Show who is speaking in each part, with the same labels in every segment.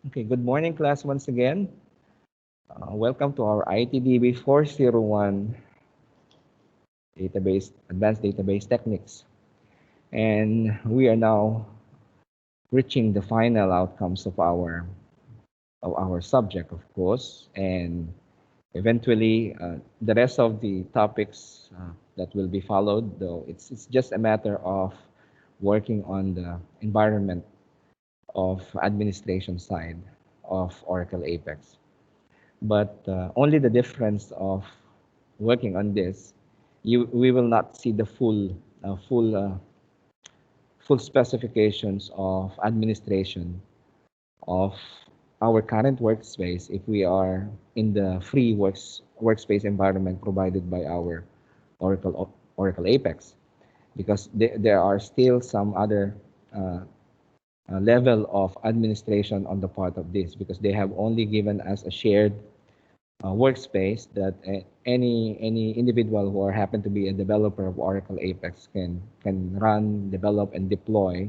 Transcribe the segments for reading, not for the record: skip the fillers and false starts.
Speaker 1: Okay, good morning, class, once again. Welcome to our ITDB 401 database, advanced database techniques. And we are now reaching the final outcomes of our subject, of course, and eventually the rest of the topics that will be followed, though it's just a matter of working on the environment of administration side of Oracle Apex. But only the difference of working on this, we will not see the full specifications of administration of our current workspace if we are in the free workspace environment provided by our Oracle Apex, because there are still some other level of administration on the part of this, because they have only given us a shared workspace that any individual who happen to be a developer of Oracle Apex can run, develop, and deploy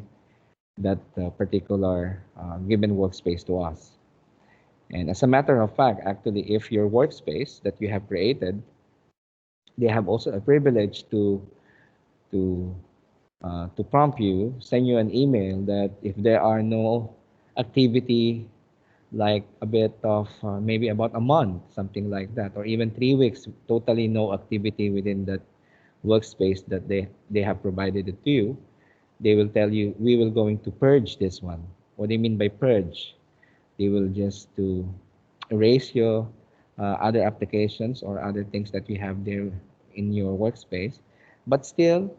Speaker 1: that particular given workspace to us. And as a matter of fact, actually, if your workspace that you have created, they have also a privilege to to prompt you, send you an email that if there are no activity, like a bit of maybe about a month, something like that, or even 3 weeks, totally no activity within that workspace that they have provided it to you, they will tell you, we will going to purge this one. What do you mean by purge? They will just to erase your other applications or other things that you have there in your workspace, but still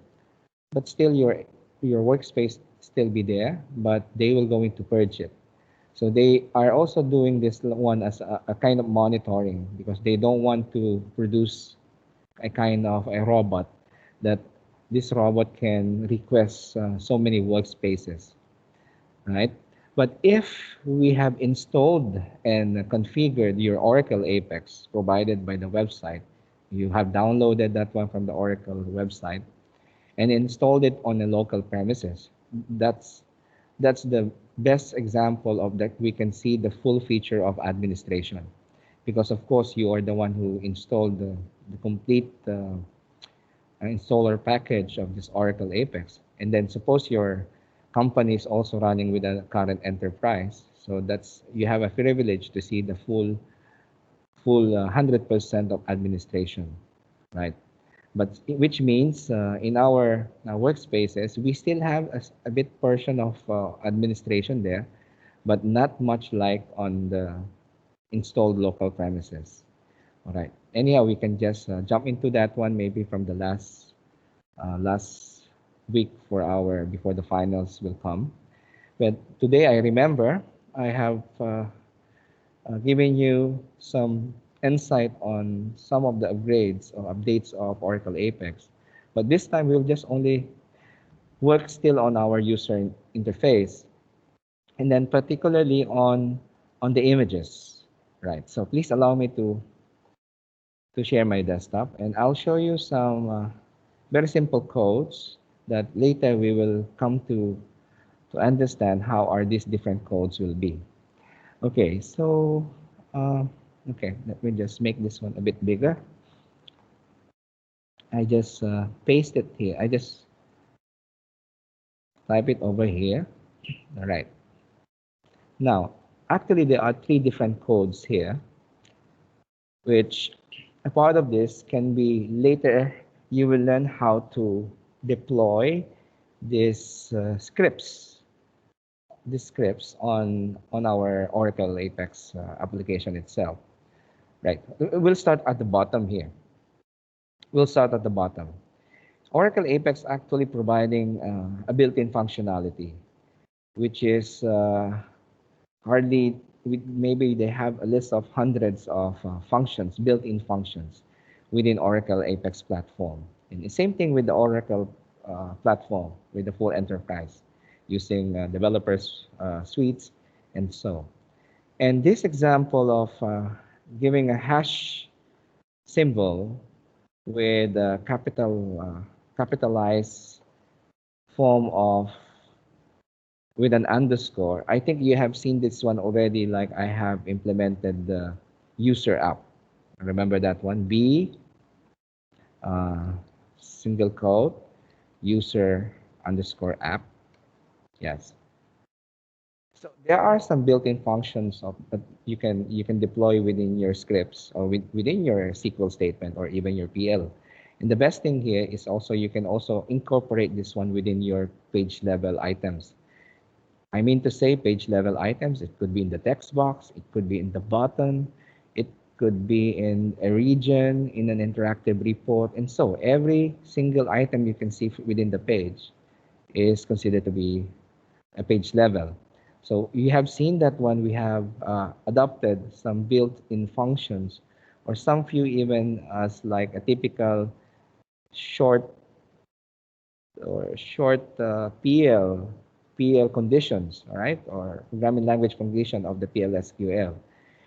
Speaker 1: your workspace still be there, but they will going to purge it. So they are also doing this one as a kind of monitoring, because they don't want to produce a kind of a robot that this robot can request so many workspaces, right? But if we have installed and configured your Oracle Apex provided by the website, you have downloaded that one from the Oracle website and installed it on a local premises. That's that's the best example of that we can see the full feature of administration, because of course you are the one who installed the complete installer package of this Oracle Apex, and then suppose your company is also running with a current enterprise, so that's you have a privilege to see the full 100% of administration, right? But which means in our workspaces, we still have a bit portion of administration there, but not much like on the installed local premises. All right. Anyhow, we can just jump into that one maybe from the last week for our before the finals will come. But today I remember I have given you some insight on some of the upgrades or updates of Oracle Apex. But this time we'll just only work still on our user interface, and then particularly on the images, right? So please allow me to share my desktop, and I'll show you some very simple codes that later we will come to understand how are these different codes will be. Okay, so okay, let me just make this one a bit bigger. I just paste it here. I just type it over here. All right. Now, actually, there are three different codes here, which a part of this can be later you will learn how to deploy these scripts on our Oracle Apex application itself. Right. We'll start at the bottom here. We'll start at the bottom. Oracle Apex actually providing a built-in functionality, which is hardly, maybe they have a list of hundreds of functions, built-in functions within Oracle Apex platform. And the same thing with the Oracle platform with the full enterprise using developers suites and so. And this example of giving a hash symbol with a capitalized form of with an underscore. I think you have seen this one already, like I have implemented the user app. Remember that one? B, uh, single quote, user underscore app. Yes. So there are some built-in functions that you can deploy within your scripts or within your SQL statement or even your PL. And the best thing here is also you can also incorporate this one within your page level items. I mean to say page level items, it could be in the text box, it could be in the button, it could be in a region, in an interactive report, and so every single item you can see within the page is considered to be a page level. So you have seen that one we have adopted some built-in functions or some few even as like a typical short PL conditions, all right, or programming language condition of the PLSQL,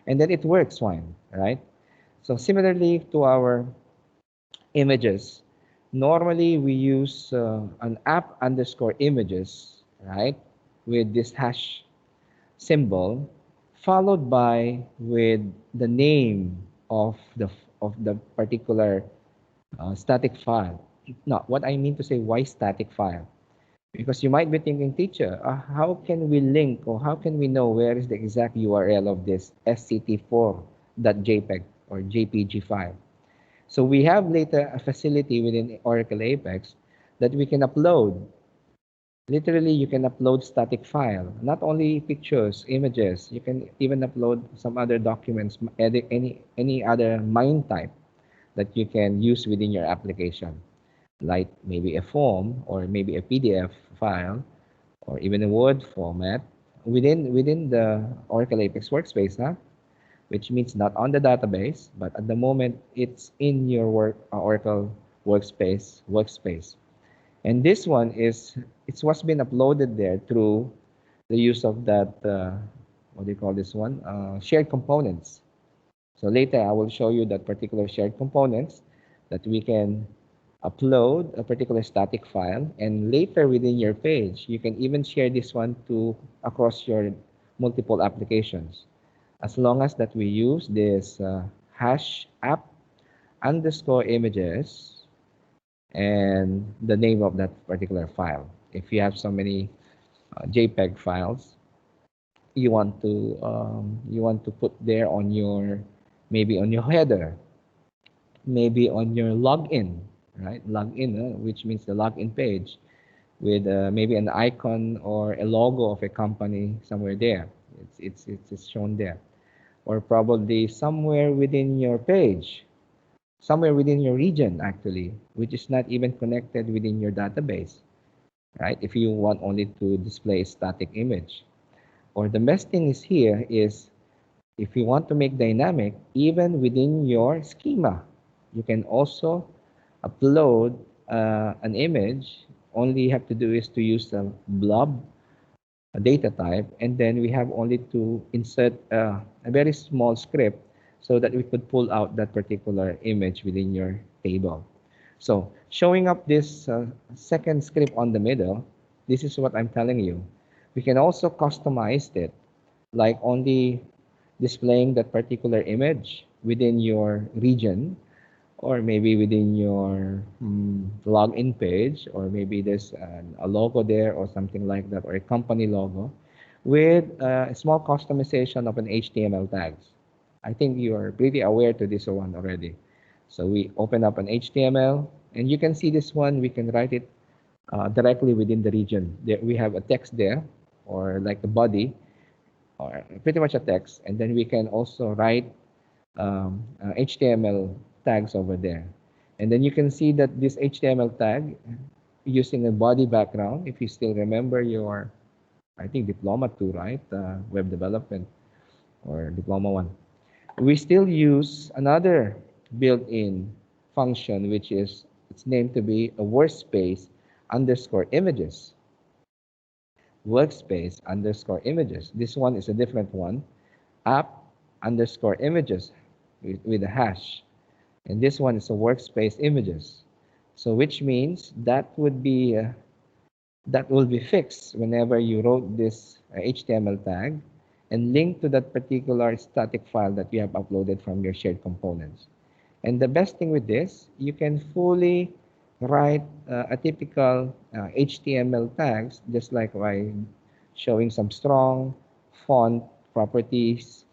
Speaker 1: and then it works fine, right? So similarly to our images, normally we use an app underscore images, right, with this hash symbol, followed by with the name of the particular static file. No, what I mean to say, why static file? Because you might be thinking, teacher, how can we link or how can we know where is the exact URL of this sct4.jpg or JPG file? So we have later a facility within Oracle Apex that we can upload. Literally, you can upload static file, not only pictures, images. You can even upload some other documents, any other MIME type that you can use within your application, like maybe a form or maybe a PDF file or even a Word format within the Oracle Apex Workspace, huh? Which means not on the database, but at the moment it's in your Oracle workspace. And this one it's what's been uploaded there through the use of that what do you call this one? Shared components. So later I will show you that particular shared components that we can upload a particular static file, and later within your page you can even share this one to across your multiple applications, as long as that we use this hash app underscore images and the name of that particular file. If you have so many JPEG files you want to put there on your, maybe on your header, maybe on your login, right? Login, which means the login page with maybe an icon or a logo of a company somewhere there. It's shown there, or probably somewhere within your page, somewhere within your region actually, which is not even connected within your database, right? If you want only to display a static image. Or the best thing is here is if you want to make dynamic, even within your schema, you can also upload an image. Only you have to do is to use the BLOB data type, and then we have only to insert a very small script so that we could pull out that particular image within your table. So showing up this second script on the middle, this is what I'm telling you. We can also customize it, like only displaying that particular image within your region, or maybe within your login page, or maybe there's a logo there or something like that, or a company logo with a small customization of an HTML tags. I think you are pretty aware to this one already. So we open up an HTML, and you can see this one. We can write it directly within the region. There, we have a text there, or like the body, or pretty much a text, and then we can also write HTML tags over there. And then you can see that this HTML tag using a body background, if you still remember your, I think, Diploma 2, right? Web development or Diploma 1. We still use another built-in function, which is, it's named to be a workspace underscore images. Workspace underscore images. This one is a different one. App underscore images with a hash. And this one is a workspace images. So which means that would be that will be fixed whenever you wrote this HTML tag and link to that particular static file that you have uploaded from your shared components. And the best thing with this, you can fully write a typical HTML tags, just like by showing some strong font properties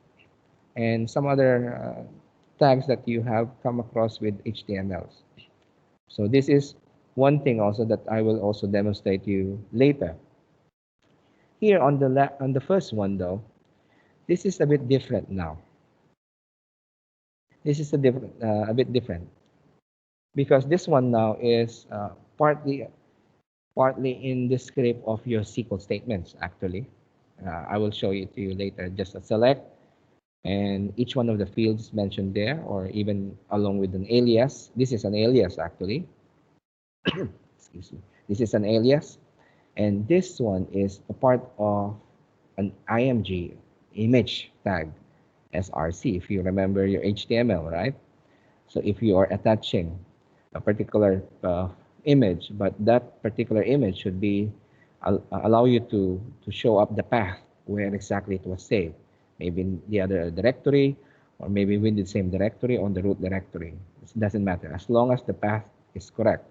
Speaker 1: and some other tags that you have come across with HTMLs. So this is one thing also that I will also demonstrate to you later. Here on the first one though, this is a bit different now. This is a bit different because this one now is partly in the script of your SQL statements actually. I will show it to you later. Just a select and each one of the fields mentioned there, or even along with an alias. This is an alias actually. Excuse me. This is an alias, and this one is a part of an IMG image tag, SRC, if you remember your HTML, right? So if you are attaching a particular image, but that particular image should be allow you to show up the path where exactly it was saved, maybe in the other directory, or maybe within the same directory on the root directory. It doesn't matter as long as the path is correct,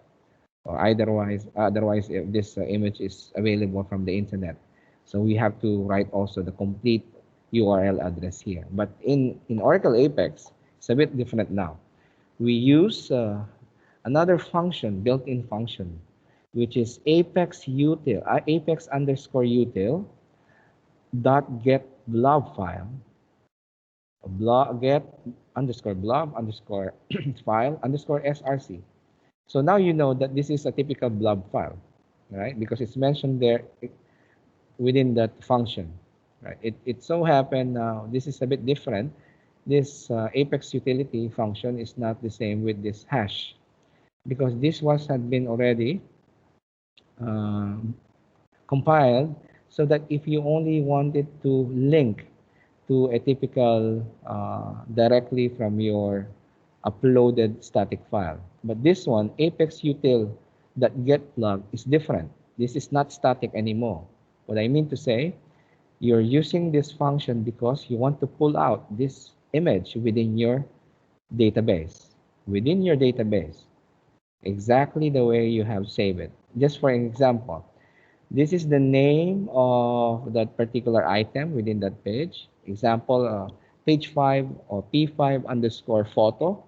Speaker 1: or otherwise if this image is available from the internet. So we have to write also the complete URL address here. But in Oracle Apex, it's a bit different now. We use another function, built-in function, which is apex util, apex underscore util dot get blob file, get underscore blob underscore file underscore src. So now you know that this is a typical blob file, right? Because it's mentioned there within that function, right? It so happened now this is a bit different. This apex utility function is not the same with this hash, because this had been already uh, compiled so that if you only wanted to link to a typical directly from your uploaded static file. But this one, apex util that get plug is different. This is not static anymore. What I mean to say, you're using this function because you want to pull out this image within your database. Within your database, exactly the way you have saved it. Just for example, this is the name of that particular item within that page. Example, page 5 or P5 underscore photo.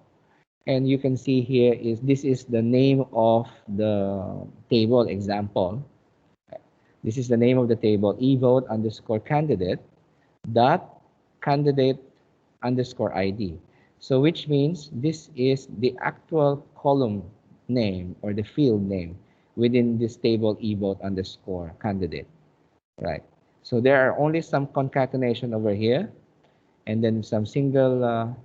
Speaker 1: And you can see here this is the name of the table example. This is the name of the table, evote underscore candidate dot candidate underscore ID. So which means this is the actual column name or the field name within this table evote underscore candidate, right? So there are only some concatenation over here and then some single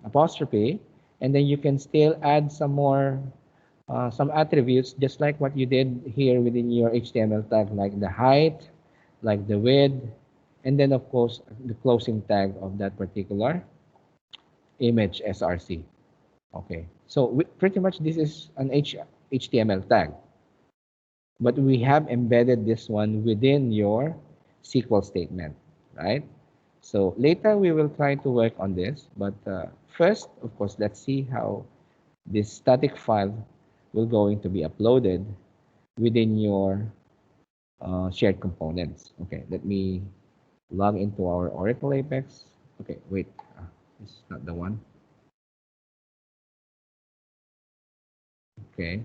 Speaker 1: apostrophe, and then you can still add some more some attributes just like what you did here within your HTML tag, like the height, like the width, and then of course the closing tag of that particular image src. Okay, so pretty much this is an HTML tag, but we have embedded this one within your SQL statement, right? So later we will try to work on this, but first, of course, let's see how this static file will going to be uploaded within your shared components. Okay, let me log into our Oracle Apex. Okay, wait, this is not the one. Okay.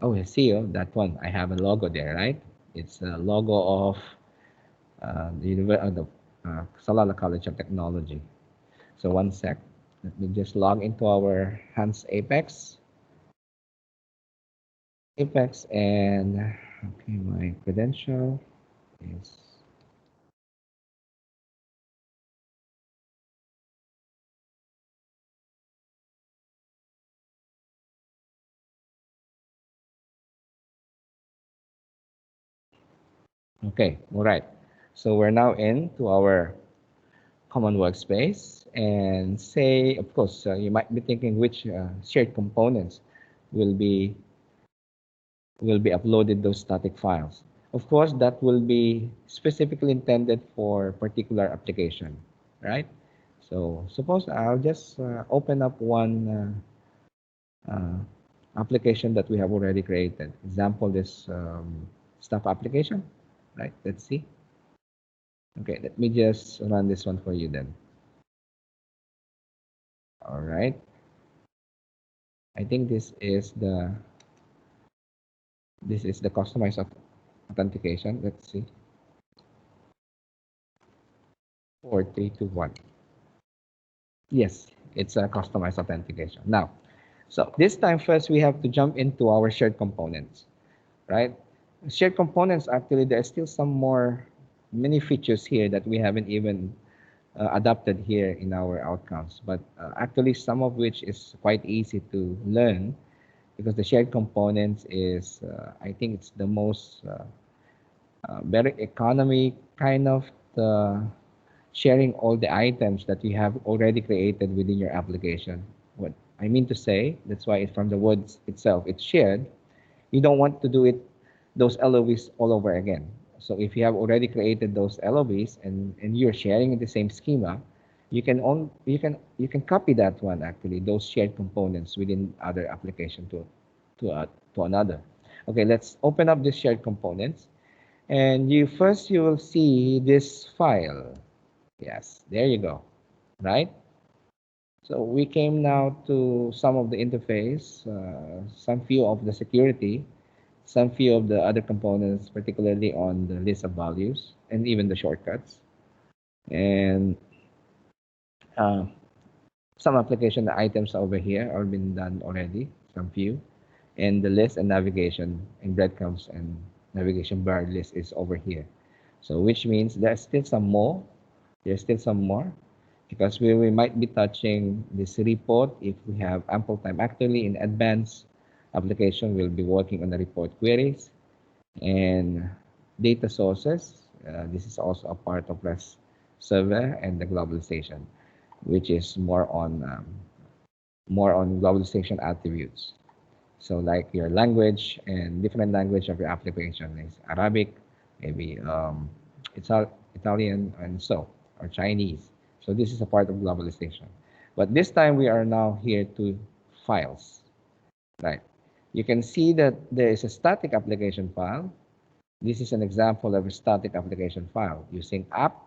Speaker 1: Oh, I see that one. I have a logo there, right? It's a logo of the Salala College of Technology. So one sec. Let me just log into our Hans Apex. And okay, my credential is okay. All right. So we're now into our common workspace, and say, of course, you might be thinking which shared components will be will be uploaded those static files. Of course, that will be specifically intended for particular application, right? So suppose I'll just open up one application that we have already created. Example, this staff application, right? Let's see. Okay, let me just run this one for you then. All right. I think this is the customized authentication. Let's see. 4321. Yes, it's a customized authentication. Now, so this time first we have to jump into our shared components, right? Shared components, actually, there's still some more many features here that we haven't even adapted here in our outcomes, but actually some of which is quite easy to learn because the shared components is, I think it's the most very economy kind of the sharing all the items that you have already created within your application. What I mean to say, that's why from the words itself, it's shared. You don't want to do it, those LOBs all over again. So if you have already created those LOBs and you're sharing in the same schema, you can copy that one actually, those shared components within other application to another. Okay, let's open up this shared components. And you will see this file. Yes, there you go, right? So we came now to some of the interface, some few of the security, some few of the other components, particularly on the list of values and even the shortcuts. And uh, some application items over here are been done already, some few. And the list and navigation and breadcrumbs and navigation bar list is over here. So which means there's still some more. There's still some more because we might be touching this report if we have ample time. Actually, in advanced application, we'll be working on the report queries and data sources. This is also a part of REST server and the globalization, which is more on globalization attributes. So like your language and different language of your application is Arabic, maybe Italian and so, or Chinese. So this is a part of globalization. But this time we are now here to files, right? You can see that there is a static application file. This is an example of a static application file using app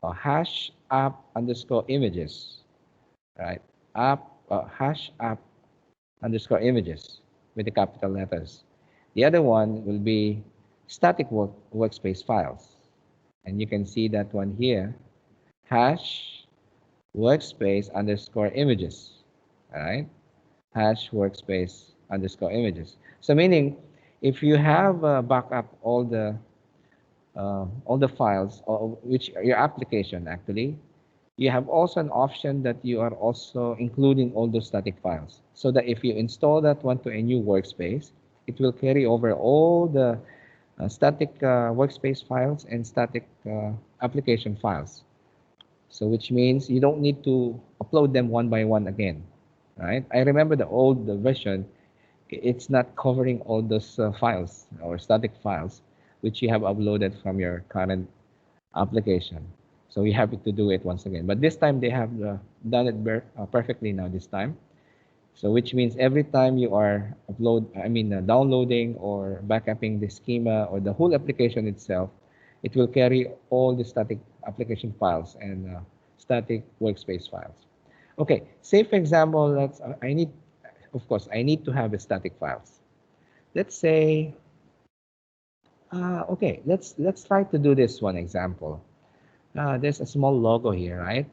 Speaker 1: or hash app underscore images, right? Hash app underscore images with the capital letters. The other one will be static workspace files. And you can see that one here, hash workspace underscore images, all right? Hash workspace underscore images. So meaning, if you have backup all the files, or which your application actually, you have also an option that you are also including all those static files. So that if you install that one to a new workspace, it will carry over all the static workspace files and static application files. So which means you don't need to upload them one by one again, right? I remember the old version, it's not covering all those files or static files which you have uploaded from your current application. So we have to do it once again. But this time they have done it perfectly now this time. So which means every time you are downloading or backupping the schema or the whole application itself, it will carry all the static application files and static workspace files. Okay, say for example, I need to have a static files. Let's say, okay, let's try to do this one example. There's a small logo here, right?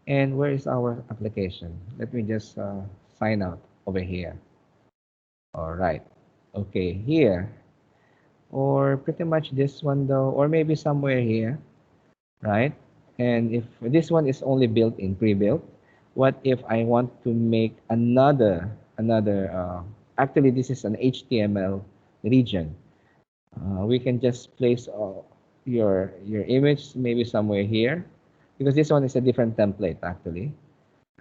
Speaker 1: And where is our application? Let me just sign out over here. All right. Okay, here. Or pretty much this one though, or maybe somewhere here, right? And if this one is only built in, pre-built, what if I want to make actually this is an HTML region. We can just place your image maybe somewhere here because this one is a different template actually,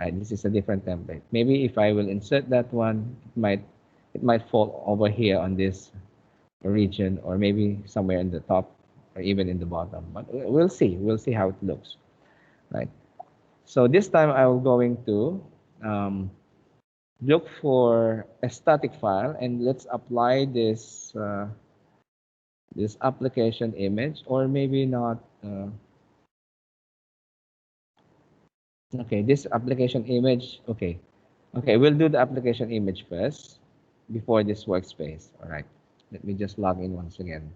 Speaker 1: right? This is a different template. Maybe if I will insert that one, it might it might fall over here on this region, or maybe somewhere in the top or even in the bottom. But we'll see. We'll see how it looks, right? So this time I'm going to look for a static file, and let's apply this this application image, or maybe not. Okay, this application image. Okay, we'll do the application image first before this workspace. All right, let me just log in once again.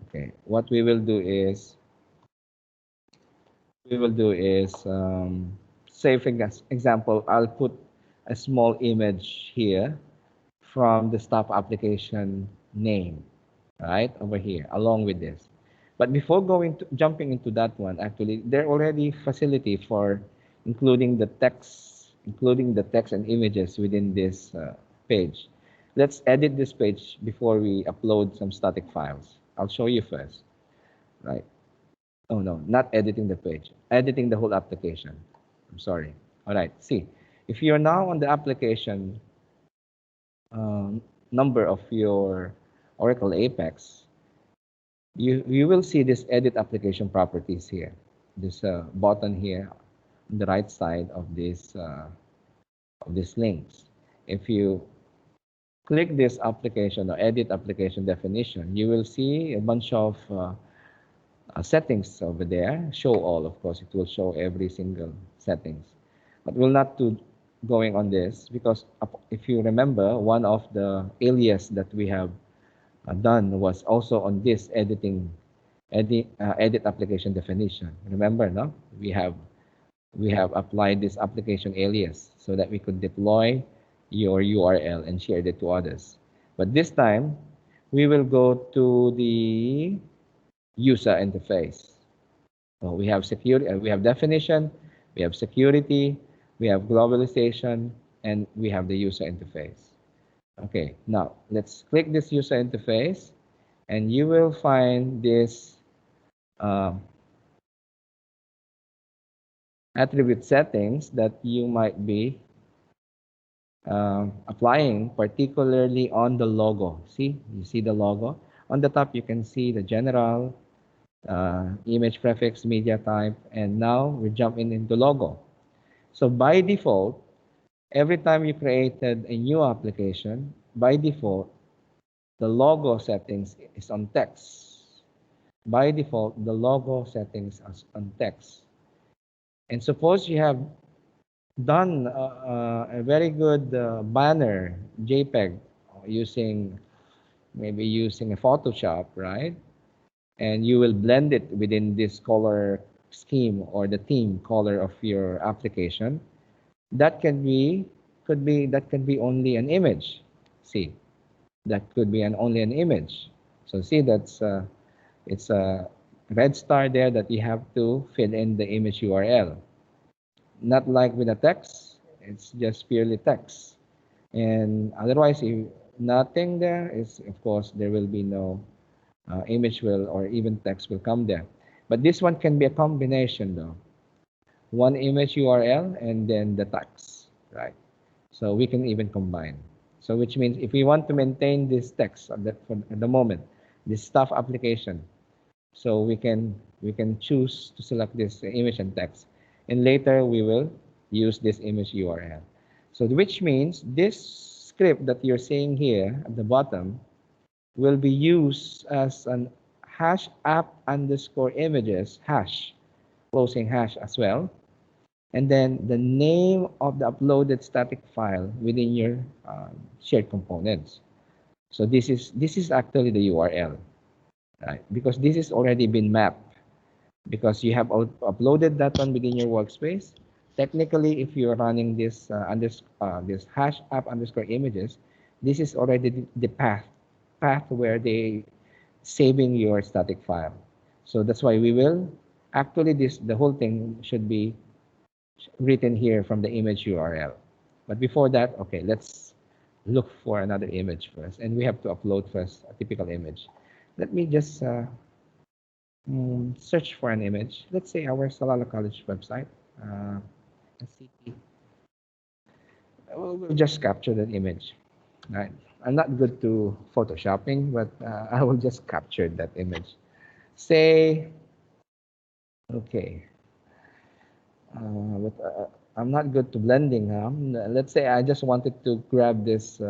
Speaker 1: Okay, what we will do is say for example, I'll put a small image here from the staff application name, right, over here, along with this. But before jumping into that one, actually, there already facility for including the text and images within this page. Let's edit this page before we upload some static files. I'll show you first, right? Oh no, not editing the page, editing the whole application. I'm sorry. All right, see, if you're now on the application number of your Oracle Apex, you will see this edit application properties here. This button here on the right side of this of these links. If you click this application or edit application definition, you will see a bunch of settings over there. Show all, of course, it will show every single settings. But we'll not do going on this, because if you remember, one of the alias that we have done was also on this edit application definition. Remember, no? We have applied this application alias so that we could deploy your URL and share it to others. But this time, we will go to the user interface. So we have security, we have definition, we have security, we have globalization, and we have the user interface. Okay, now let's click this user interface, and you will find this attribute settings that you might be applying, particularly on the logo. See, you see the logo on the top. You can see the general, image prefix, media type, and now we're jumping into logo. So by default, every time you created a new application, by default, the logo settings is on text. By default, the logo settings is on text. And suppose you have done a very good banner JPEG maybe using a Photoshop, right? And you will blend it within this color scheme or the theme color of your application. That can be only an image. See, that could be only an image. So see, that's it's a red star there that you have to fill in the image URL. Not like with the text, it's just purely text. And otherwise, if nothing there, is of course there will be no image or even text will come there. But this one can be a combination though. One image URL and then the text, right? So we can even combine. So which means if we want to maintain this text at the moment, this staff application, so we can choose to select this image and text, and later we will use this image URL. So which means this script that you're seeing here at the bottom will be used as an hash app underscore images hash, closing hash as well, and then the name of the uploaded static file within your shared components. So this is actually the URL, right? Because this is already been mapped, because you have uploaded that one within your workspace. Technically, if you're running this this hash app underscore images, this is already the path where they saving your static file. So that's why we will actually the whole thing should be written here from the image URL. But before that, okay, let's look for another image first, and we have to upload first a typical image. Let me just search for an image. Let's say our Salala College website. We'll just capture that image. Right. I'm not good to photoshopping, but I will just capture that image. Say, okay, but I'm not good to blending. Huh? Let's say I just wanted to grab this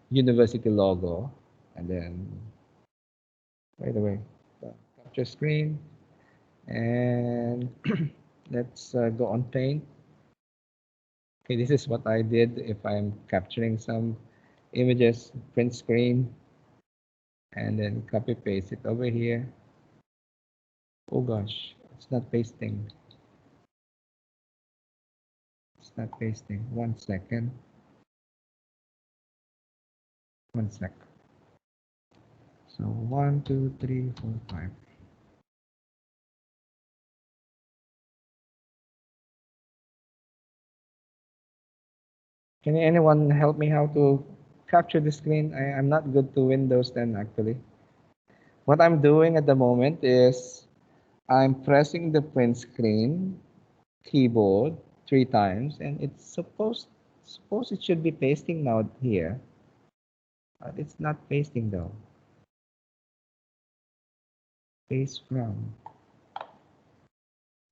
Speaker 1: university logo, and then right away, capture screen, and let's go on paint. Okay, this is what I did if I'm capturing some images, print screen, and then copy paste it over here. Oh gosh, it's not pasting. It's not pasting. 1 second. 1 sec. So 1, 2, 3, 4, 5. Can anyone help me how to capture the screen? I'm not good to Windows 10 actually. What I'm doing at the moment is I'm pressing the print screen keyboard 3 times, and it's suppose it should be pasting now here, but it's not pasting though. Paste from.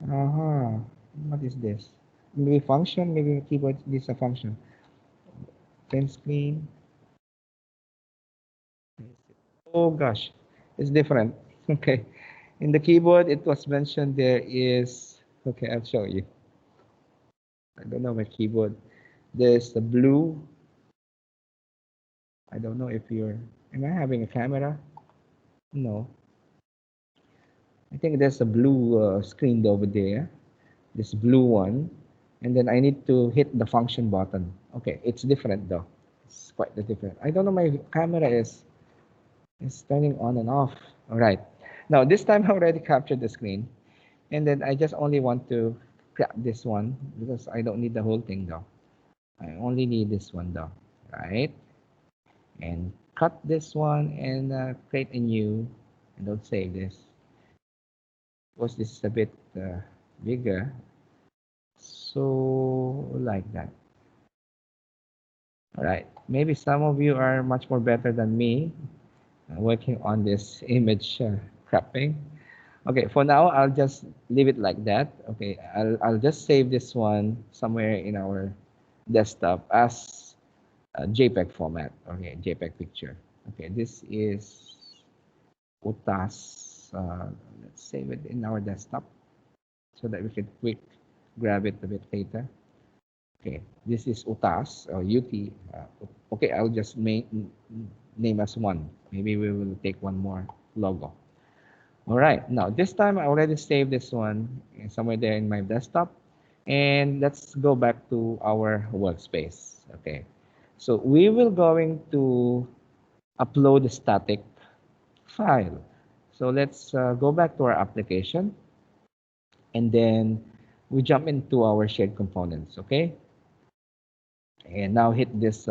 Speaker 1: What is this? Maybe function, maybe keyboard, this is a function. Print screen. Oh gosh, it's different. Okay. In the keyboard, it was mentioned there is, okay, I'll show you. I don't know my keyboard. There's the blue. I don't know if am I having a camera? No. I think there's a blue screen over there. This blue one. And then I need to hit the function button. Okay, it's different though. It's quite different. I don't know, my camera is turning on and off. All right. Now, this time I already captured the screen. And then I just only want to grab this one because I don't need the whole thing though. I only need this one though, right? And cut this one and create a new, and don't save this. Because this is a bit bigger. So like that. All right. Maybe some of you are much more better than me working on this image cropping. Okay, for now, I'll just leave it like that. Okay, I'll just save this one somewhere in our desktop as a JPEG format. Okay, JPEG picture. Okay, this is UTAS. Let's save it in our desktop so that we can quick grab it a bit later. Okay, this is UTAS or UT. Okay, I'll just name as one. Maybe we will take one more logo. All right, now this time I already saved this one somewhere there in my desktop. And let's go back to our workspace. Okay, so we will going to upload the static file. So let's go back to our application, and then we jump into our shared components. Okay, and now hit this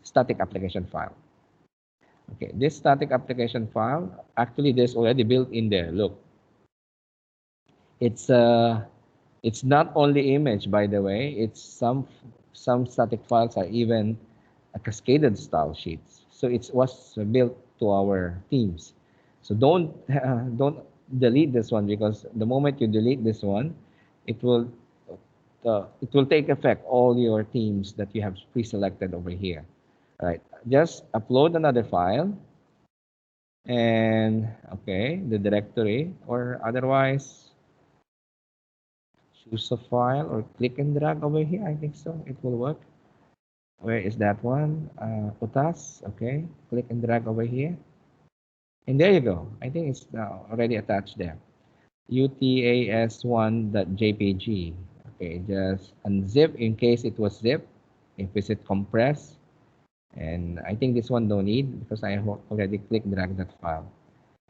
Speaker 1: static application file. Okay, this static application file, actually there's already built in there. Look, it's not only image, by the way. It's some static files are even a cascaded style sheets. So it was built to our themes. So don't delete this one, because the moment you delete this one, it will take effect all your themes that you have pre-selected over here. All right, just upload another file, and okay, the directory, or otherwise choose a file or click and drag over here. I think so it will work. Where is that one? Utas. Okay, click and drag over here, and there you go. I think it's already attached there. utas1.jpg. Okay, just unzip in case it was zip. If it's compress, and I think this one don't need because I have already click drag that file.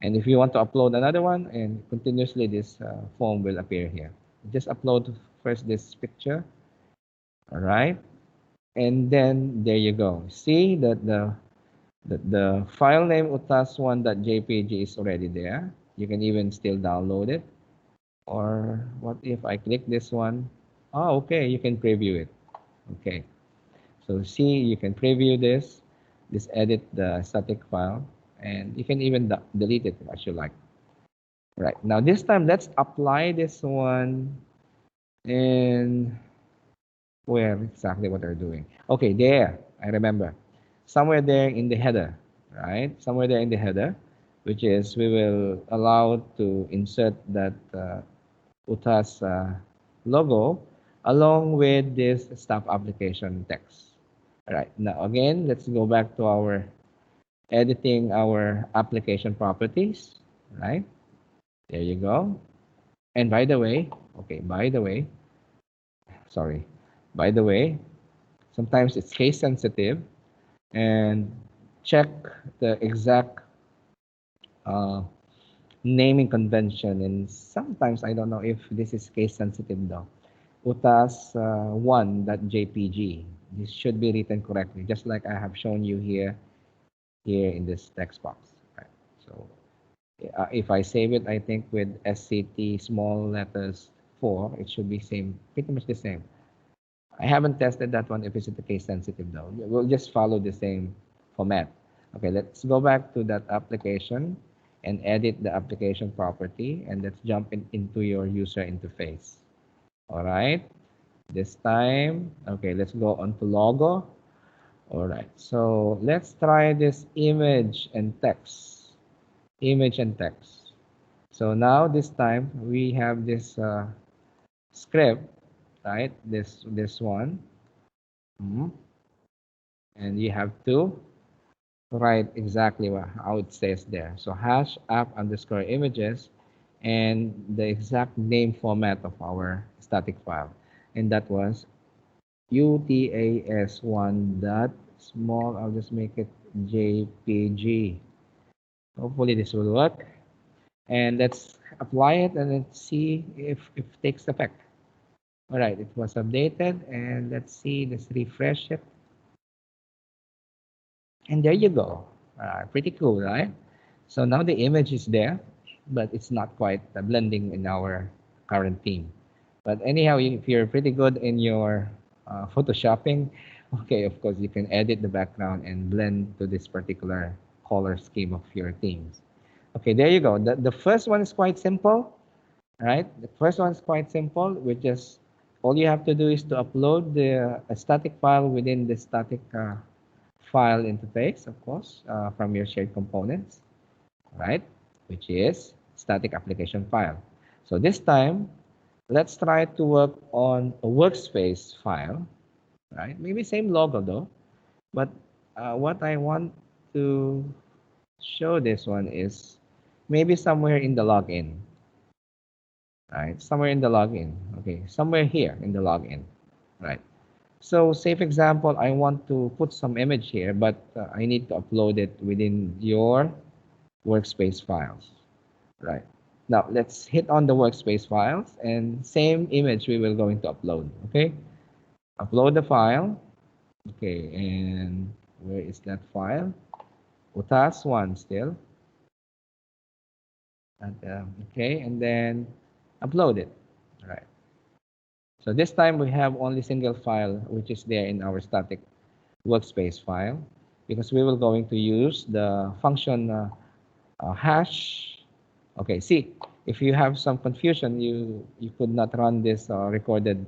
Speaker 1: And if you want to upload another one, and continuously this form will appear here. Just upload first this picture. All right, and then there you go. See that the file name utas1.jpg is already there. You can even still download it. Or what if I click this one? Oh, okay, you can preview it. Okay, So see, you can preview this, just edit the static file, and you can even delete it as you like. Right, now this time, let's apply this one in where exactly what they're doing. Okay, there, I remember. Somewhere there in the header, right? Somewhere there in the header, which is we will allow to insert that UTAS logo along with this staff application text. All right, now again, let's go back to our editing our application properties, right? There you go. And by the way, okay, sorry, by the way, sometimes it's case sensitive, and check the exact uh, naming convention. And sometimes I don't know if this is case sensitive though. UTAS 1.jpg. This should be written correctly, just like I have shown you here in this text box. Right. So if I save it, I think with SCT small letters 4, it should be same, pretty much the same. I haven't tested that one if it's case sensitive though. We'll just follow the same format. Okay, let's go back to that application and edit the application property, and let's jump into your user interface. All right, this time, okay, let's go on to logo. All right, so let's try this image and text. Image and text. So now this time we have this script, right? This one. And you have to write exactly how it says there. So hash app underscore images and the exact name format of our static file. And that was utas1 dot small. I'll just make it jpg. Hopefully this will work. And let's apply it and let's see if it takes effect. All right, it was updated, and let's see, let's refresh it. And there you go. Pretty cool, right? So now the image is there, but it's not quite blending in our current theme. But anyhow, if you're pretty good in your photoshopping, okay, of course, you can edit the background and blend to this particular color scheme of your themes. Okay, there you go. The first one is quite simple, right? The first one is quite simple. All you have to do is to upload the static file within the static file interface, of course, from your shared components, right? Which is static application file. So this time, let's try to work on a workspace file, right? Maybe same logo though, but what I want to show this one is maybe somewhere in the login, right? Somewhere in the login, okay? Somewhere here in the login, right? So say for example, I want to put some image here, but I need to upload it within your workspace files, right? Now let's hit on the workspace files and same image we will going to upload, okay? Upload the file, okay, and where is that file? UTAS1 still, and, okay, and then upload it, all right? So this time we have only single file, which is there in our static workspace file, because we will going to use the function hash. Okay, see, if you have some confusion, you could not run this recorded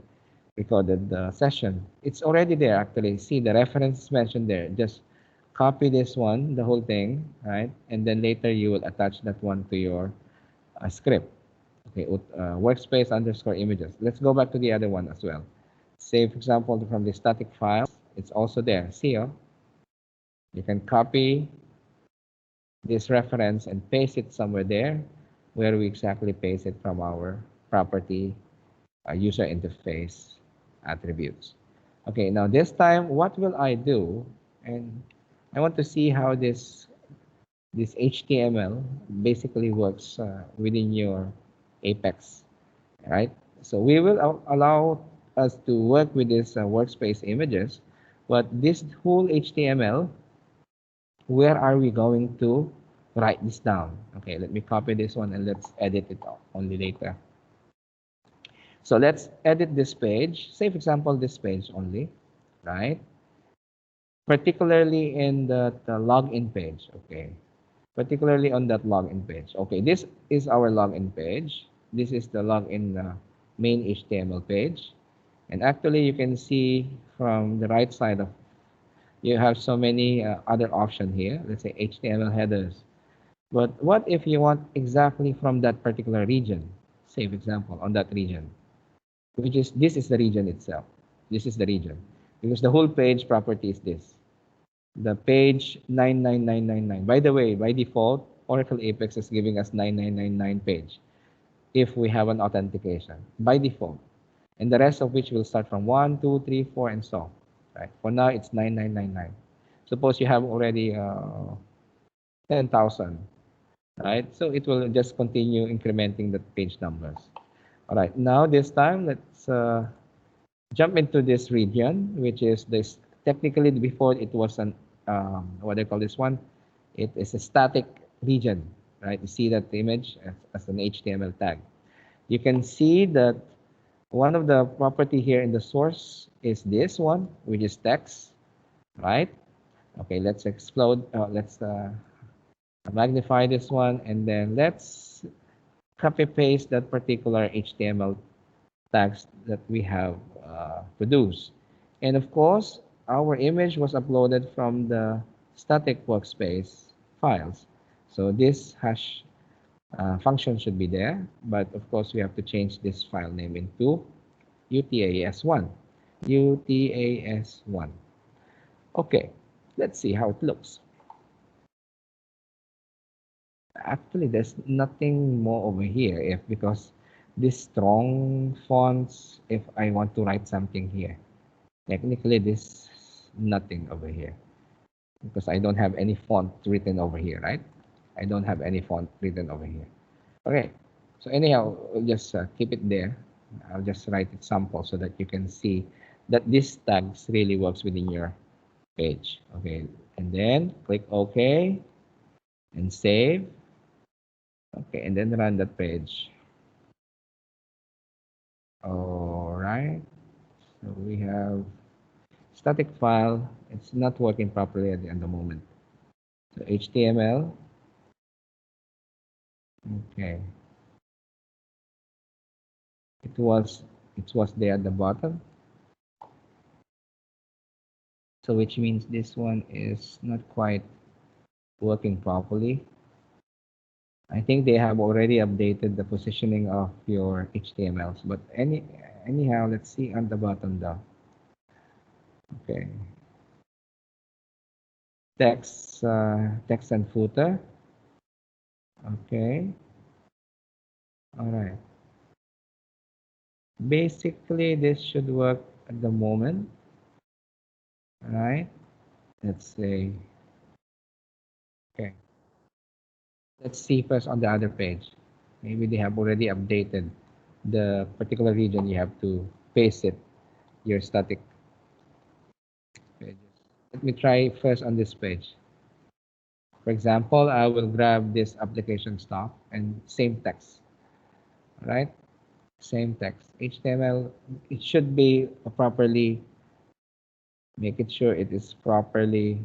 Speaker 1: session. It's already there actually. See, the reference is mentioned there. Just copy this one, the whole thing, right? And then later you will attach that one to your script. Okay, workspace underscore images. Let's go back to the other one as well. Say, for example, from the static files, it's also there. See, you can copy this reference and paste it somewhere there where we exactly paste it from our property user interface attributes. Okay, now this time, what will I do? And I want to see how this HTML basically works within your Apex, right? So we will allow us to work with this workspace images, but this whole HTML, where are we going to write this down? Okay, let me copy this one and let's edit it only later. So let's edit this page. Say, for example, this page only, right? particularly in the login page. Okay, particularly on that login page. Okay, this is our login page. This is the login main HTML page. And actually, you can see from the right side of, you have so many other options here. Let's say HTML headers. But what if you want exactly from that particular region? Say, for example, on that region, which is, this is the region itself. This is the region. Because the whole page property is this. The page 99999. By the way, by default, Oracle Apex is giving us 9999 page if we have an authentication by default. And the rest of which will start from 1, 2, 3, 4, and so on. Right? For now, it's 9999. Suppose you have already 10,000, right? So it will just continue incrementing the page numbers. All right, now this time, let's jump into this region, which is this. Technically, before it was an, what do I call this one? It is a static region, right? You see that image as an HTML tag. You can see that one of the property here in the source is this one, which is text, right? Okay, let's explode. Let's magnify this one, and then let's copy paste that particular HTML tags that we have produced. And of course, our image was uploaded from the static workspace files. So this hash function should be there, but of course we have to change this file name into UTAS1. UTAS1. Okay, let's see how it looks. Actually, there's nothing more over here if, because these strong fonts, if I want to write something here, technically this nothing over here because I don't have any font written over here, right? I don't have any font written over here. Okay, so anyhow, we'll just keep it there. I'll just write it sample so that you can see that this tags really works within your page. Okay, and then click OK and save. Okay, and then run that page. All right, so we have static file. It's not working properly at the moment. So HTML. Okay, it was there at the bottom. So which means this one is not quite working properly. I think they have already updated the positioning of your HTMLs, but anyhow, let's see on the bottom though. Okay, text and footer. Okay, all right. Basically, this should work at the moment. All right. Let's say, okay. Let's see first on the other page. Maybe they have already updated the particular region. You have to paste it, your static pages. Let me try first on this page. For example, I will grab this application stock and same text, right? Same text. HTML, it should be properly, make it sure it is properly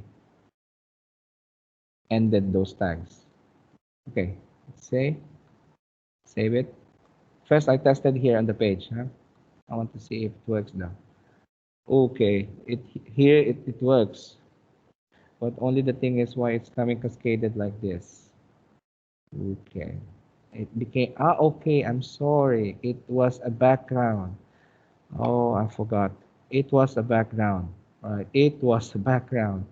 Speaker 1: ended those tags. Okay, let's say, save it. First, I tested here on the page. Huh? I want to see if it works now. Okay, it works, but only the thing is why it's coming cascaded like this. Okay, it became okay. I'm sorry. It was a background. Oh, I forgot. It was a background. Right? It was a background.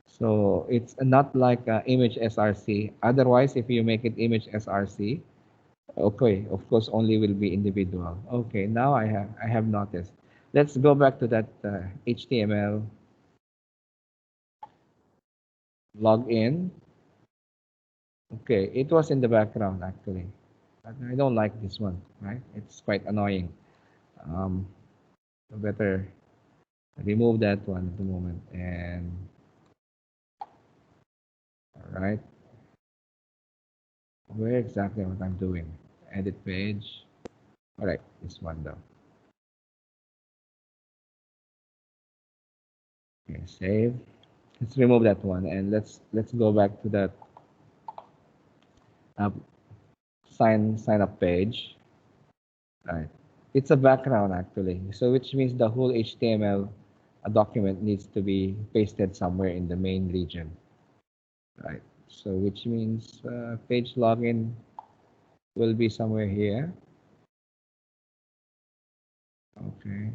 Speaker 1: So it's not like image SRC. Otherwise, if you make it image SRC, okay, of course, only will be individual. Okay, now I have noticed. Let's go back to that HTML login. Okay, it was in the background actually. I don't like this one, right? It's quite annoying. Um, better remove that one at the moment. And all right, where exactly what I'm doing? Edit page. All right, this one though. Okay, save. Let's remove that one and let's go back to that uh, sign up page. Right. It's a background actually. So which means the whole HTML document needs to be pasted somewhere in the main region. Right. So which means page login will be somewhere here. Okay.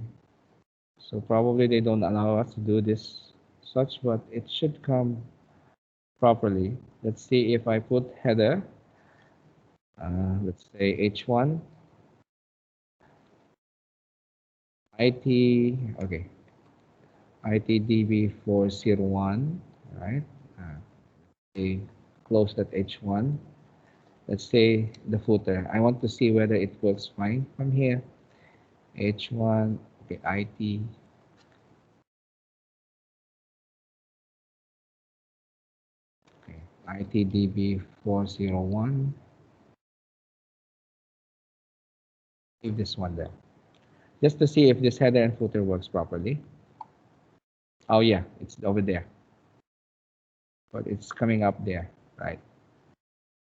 Speaker 1: So probably they don't allow us to do this such, but it should come properly. Let's see if I put header. Let's say H1 IT. Okay. ITDB 401. Right. Okay. Close that H1. Let's say the footer. I want to see whether it works fine from here. H1. Okay. IT. Okay. ITDB 401. Leave this one there. Just to see if this header and footer works properly. Oh yeah, it's over there. But it's coming up there, right?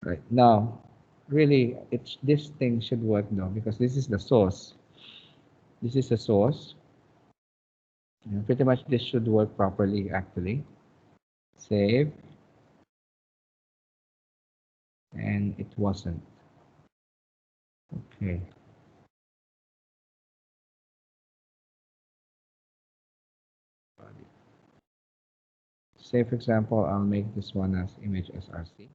Speaker 1: Right. Now, really, this thing should work now because this is the source. This is the source. And pretty much this should work properly actually. Save. And it wasn't. Okay. Say for example, I'll make this one as image src.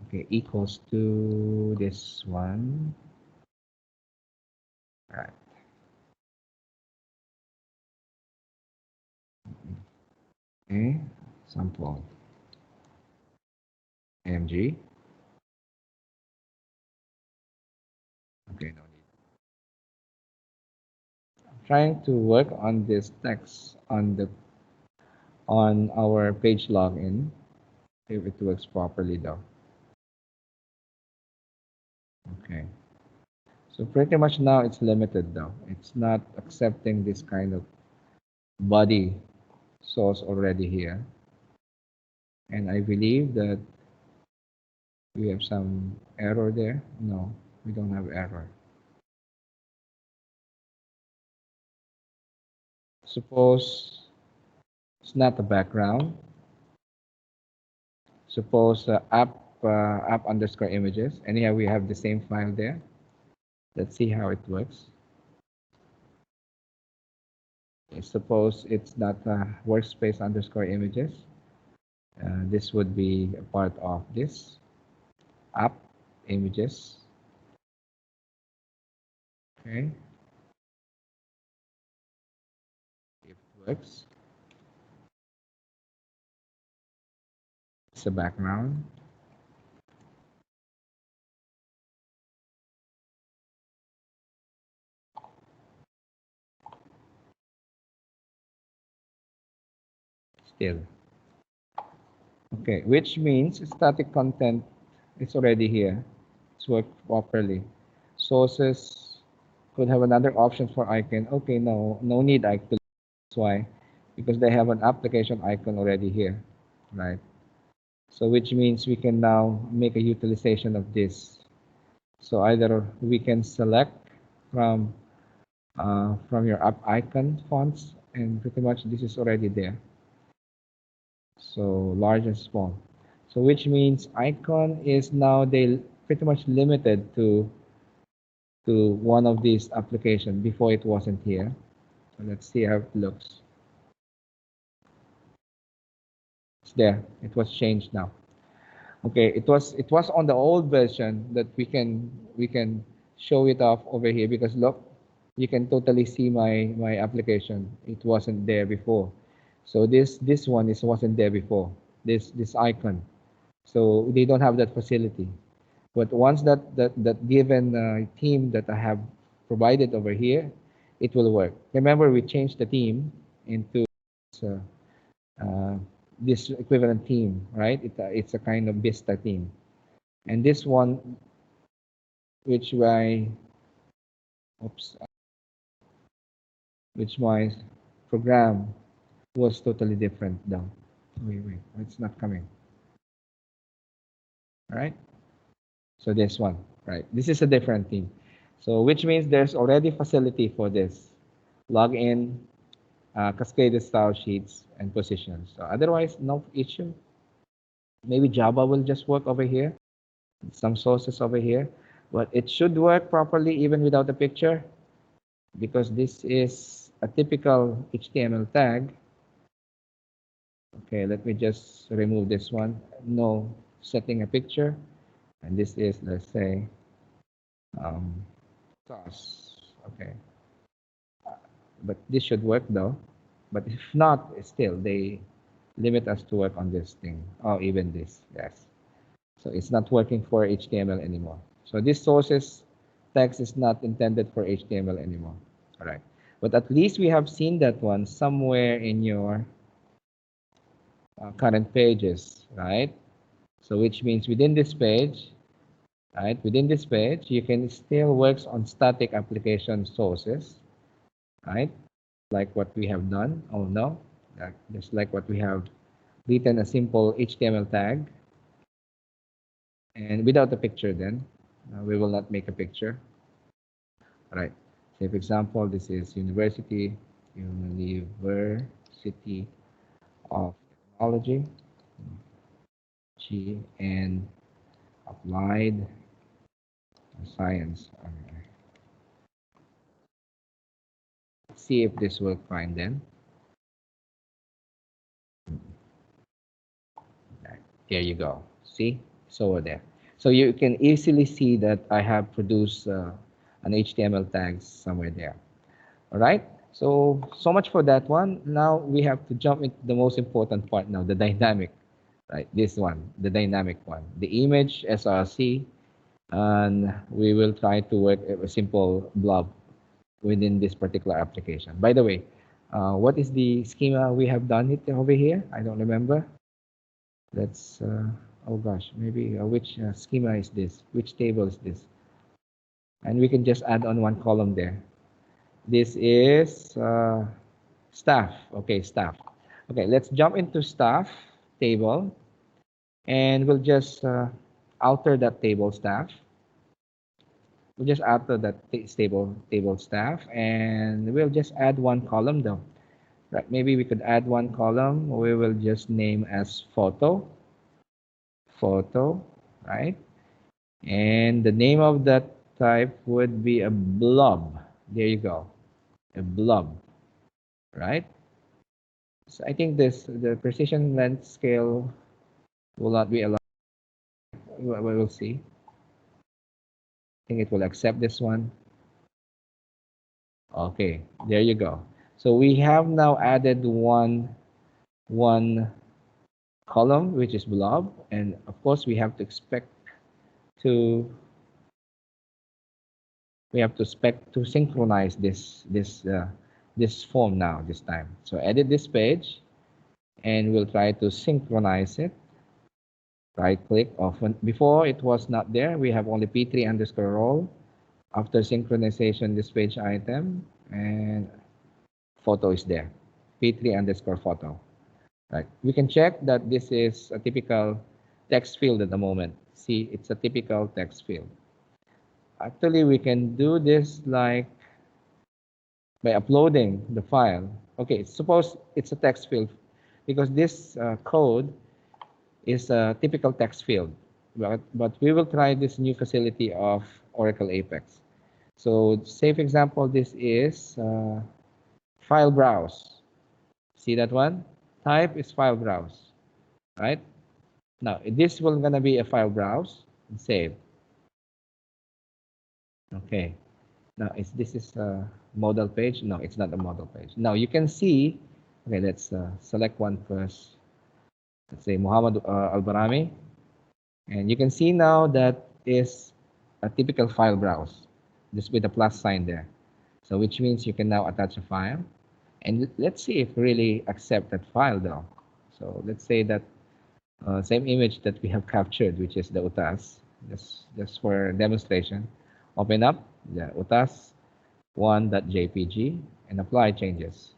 Speaker 1: Okay, equals to this one. All right. Okay, sample mg. Okay, no need. I'm trying to work on this text on our page login. If it works properly though. Okay. So pretty much now it's limited though. It's not accepting this kind of body source already here. And I believe that we have some error there. No, we don't have error. Suppose it's not the background. Suppose app underscore images. Anyhow, we have the same file there. Let's see how it works. Okay, suppose it's not workspace underscore images. This would be a part of this app images. Okay, if it works, it's a background. Still. Okay, which means static content is already here. It's worked properly. Sources could have another option for icon. Okay, no need icon. That's why, because they have an application icon already here, right? So which means we can now make a utilization of this. So either we can select from your app icon fonts, and pretty much this is already there. So large and small. So which means icon is now they pretty much limited to one of these applications. Before it wasn't here. So let's see how it looks. It's there. It was changed now. Okay, it was on the old version that we can show it off over here because look, you can totally see my application. It wasn't there before. So this one wasn't there before. This icon. So they don't have that facility. But once that given theme that I have provided over here, it will work. Remember, we changed the theme into uh, this equivalent theme, right? It's a kind of Vista theme. And this one, which my, oops, which my program was totally different though. Wait, it's not coming. All right. So this one, right? This is a different theme. So which means there's already facility for this login, cascaded style sheets, and positions. So otherwise, no issue. Maybe Java will just work over here, some sources over here, but it should work properly even without the picture, because this is a typical HTML tag. Okay, let me just remove this one. No setting a picture. And this is, let's say, sauce. Okay. But this should work though. But if not, still, they limit us to work on this thing. Oh, even this, yes. So it's not working for HTML anymore. So this sources text is not intended for HTML anymore. All right. But at least we have seen that one somewhere in your current pages, right? So which means within this page, right? Within this page, you can still work on static application sources, right? Like what we have done. Oh no, just like what we have written a simple HTML tag, and without a picture. Then we will not make a picture. All right. Say for example, this is University of Technology, G and Applied Science. Okay. See if this will fine then. Okay. There you go. See, it's over there. So you can easily see that I have produced an HTML tag somewhere there. All right. So much for that one. Now we have to jump into the most important part now, the dynamic, right? This one, the dynamic one, the image SRC, and we will try to work a simple blob within this particular application. By the way, what is the schema we have done it over here? I don't remember. Let's, oh gosh, maybe which schema is this? Which table is this? And we can just add on one column there. This is staff. Okay, staff. Okay, let's jump into staff table, and we'll just alter that table staff. We'll just alter that table staff, and we'll just add one column though. Right, maybe we could add one column. We will just name as photo, right? And the name of that type would be a blob. There you go, a blob, right? So I think the precision length scale will not be allowed. We will see. I think it will accept this one. Okay, there you go. So we have now added one column, which is blob, and of course we have to expect to synchronize this form now this time. So edit this page, and we'll try to synchronize it. Right click often. Before it was not there. We have only p3 underscore role. After synchronization, this page item, and photo is there. p3 underscore photo. Right. We can check that this is a typical text field at the moment. See, it's a typical text field. Actually, we can do this like by uploading the file. Okay, suppose it's a text field, because this code is a typical text field. But we will try this new facility of Oracle Apex. So say, for example, this is file browse. See that one? Type is file browse, right? Now, this will gonna be a file browse and save. Okay. Now, this is a model page? No, it's not a model page. Now, you can see, okay, let's select one first. Let's say Muhammad Al-Barami. And you can see now that is a typical file browse, just with a plus sign there. So which means you can now attach a file. And let's see if really accept that file though. So let's say that same image that we have captured, which is the UTAS, just for demonstration. Open up the UTAS 1.jpg and apply changes.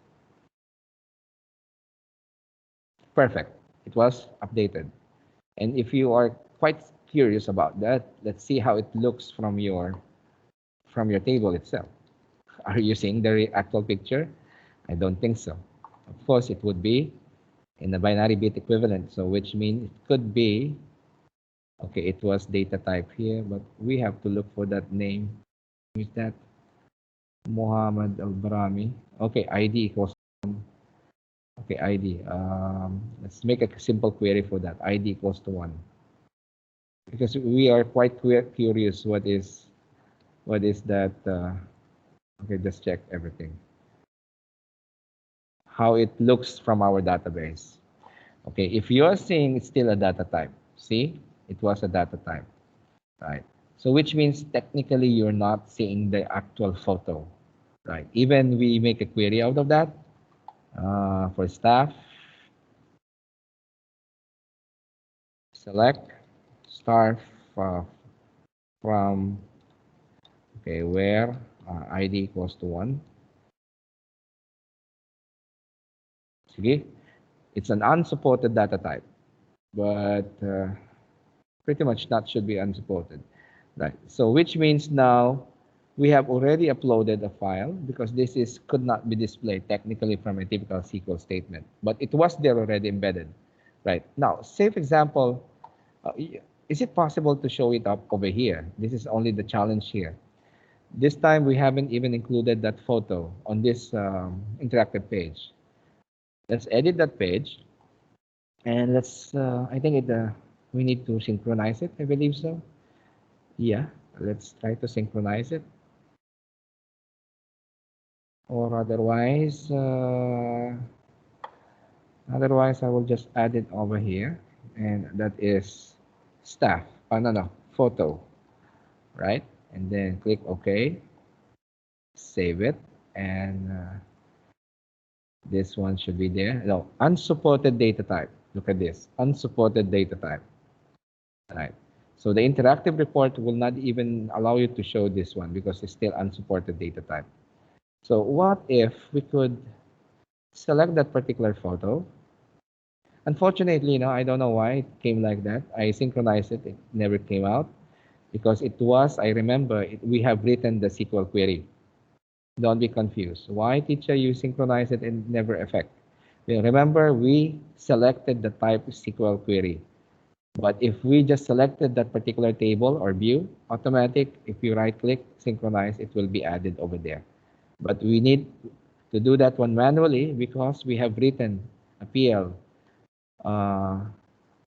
Speaker 1: Perfect. It was updated. And if you are quite curious about that, let's see how it looks from your table itself. Are you seeing the actual picture? I don't think so. Of course, it would be in the binary bit equivalent, so which means it could be, okay, it was data type here, but we have to look for that name. Who is that? Muhammad Al-Barami. Okay, ID equals, okay, ID. Let's make a simple query for that. ID equals to 1. Because we are quite curious what is that, okay, just check everything. How it looks from our database. Okay, if you are seeing it's still a data type, see, it was a data type, right? So which means technically you're not seeing the actual photo, right? Even we make a query out of that for staff, select star from, okay, where ID equals to 1. Sige, it's an unsupported data type, but pretty much that should be unsupported, right? So which means now we have already uploaded a file because this could not be displayed technically from a typical SQL statement, but it was there already embedded, right? Now, say for example, is it possible to show it up over here? This is only the challenge here. This time we haven't even included that photo on this interactive page. Let's edit that page, and let's, I think we need to synchronize it, I believe so. Yeah, let's try to synchronize it. Or otherwise, I will just add it over here, and that is staff. Oh, no, photo, right? And then click OK, save it, and this one should be there. No, unsupported data type. Look at this, unsupported data type. Right. So the interactive report will not even allow you to show this one because it's still unsupported data type. So what if we could select that particular photo? Unfortunately, I don't know why it came like that. I synchronized it. It never came out because it was, I remember, we have written the SQL query. Don't be confused. Why, teacher, you synchronize it and never affect? Well, remember, we selected the type SQL query. But if we just selected that particular table or view, automatic, if you right-click, synchronize, it will be added over there. But we need to do that one manually because we have written a PL,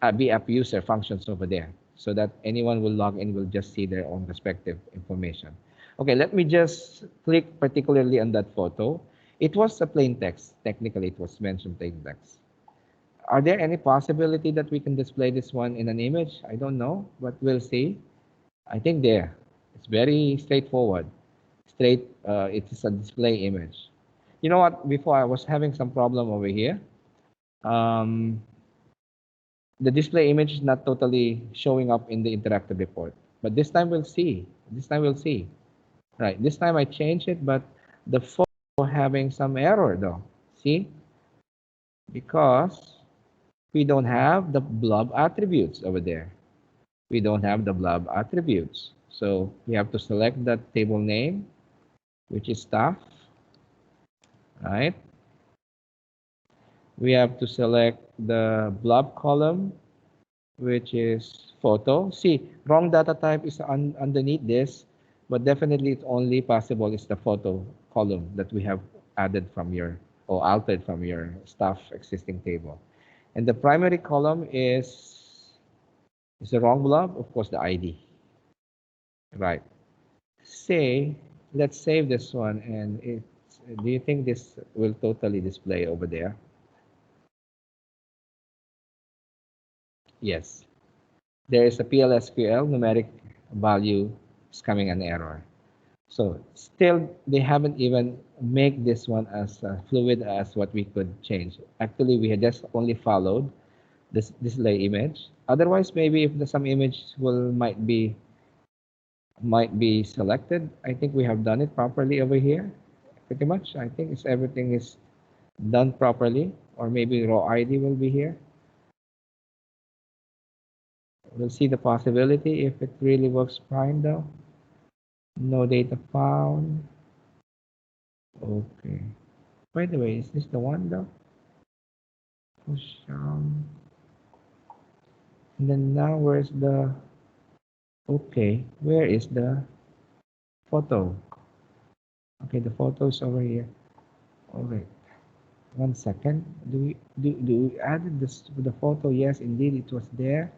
Speaker 1: BApp user functions over there so that anyone will log in will just see their own respective information. Okay, let me just click particularly on that photo. It was a plain text. Technically, it was mentioned plain text. Are there any possibility that we can display this one in an image? I don't know, but we'll see. I think there. It's very straightforward. It is a display image. You know what? Before I was having some problem over here. The display image is not totally showing up in the interactive report. But this time we'll see. This time we'll see. Right. This time I changed it, but the photo having some error though. See? Because we don't have the blob attributes over there. We don't have the blob attributes. So we have to select that table name, which is staff, right? We have to select the blob column, which is photo. See, wrong data type is underneath this, but definitely it's only possible is the photo column that we have added from your, or altered from your staff existing table. And the primary column is the wrong blob, of course, the ID. Right. Say, let's save this one, and do you think this will totally display over there? Yes. There is a PLSQL numeric value is coming an error. So still, they haven't even make this one as fluid as what we could change. Actually, we had just only followed this display image. Otherwise, maybe if some image might be selected, I think we have done it properly over here. Pretty much, I think everything is done properly. Or maybe raw ID will be here. We'll see the possibility if it really works fine though. No data found. Okay. By the way, is this the one though? Push and then now where's the okay, where is the photo? Okay, the photo is over here. All right. 1 second. Do we added this to the photo? Yes, indeed it was there.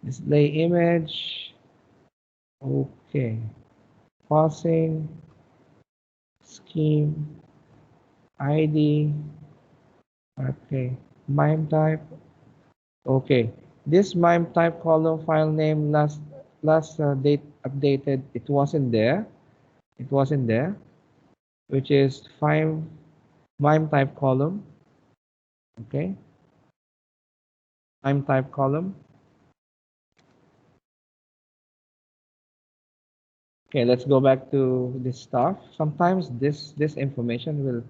Speaker 1: Display image. Okay. Pausing. Scheme. ID. Okay. MIME type. Okay. This MIME type column file name last date updated. It wasn't there. It wasn't there. Which is MIME type column. Okay. MIME type column. Okay, let's go back to this stuff. Sometimes this information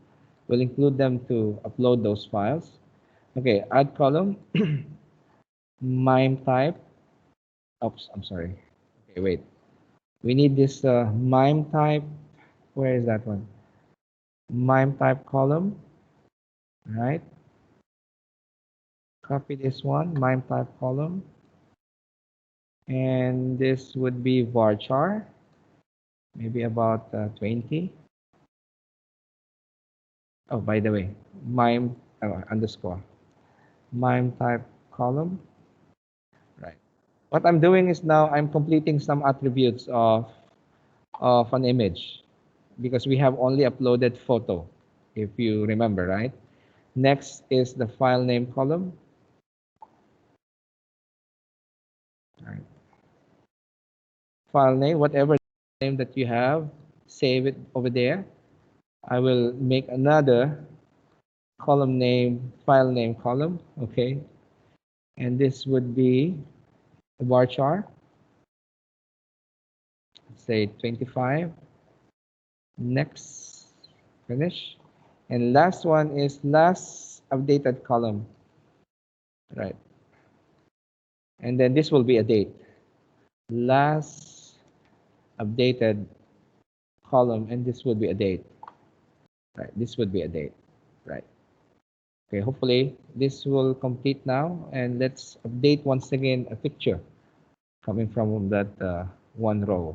Speaker 1: will include them to upload those files. Okay, add column, MIME type. Oops, I'm sorry. Okay, wait. We need this MIME type. Where is that one? MIME type column. Right. Copy this one, MIME type column. And this would be varchar. Maybe about 20. Oh, by the way, MIME underscore. MIME type column. Right. What I'm doing is now I'm completing some attributes of an image because we have only uploaded photo, if you remember, right? Next is the file name column. Right. File name, whatever name that you have, save it over there. I will make another column name, file name column, okay? And this would be a varchar, say 25. Next, finish. And last one is last updated column, right? And then this will be a date. Last updated column, and this would be a date, right? This would be a date, right? Okay, hopefully this will complete now, and let's update once again a picture coming from that one row.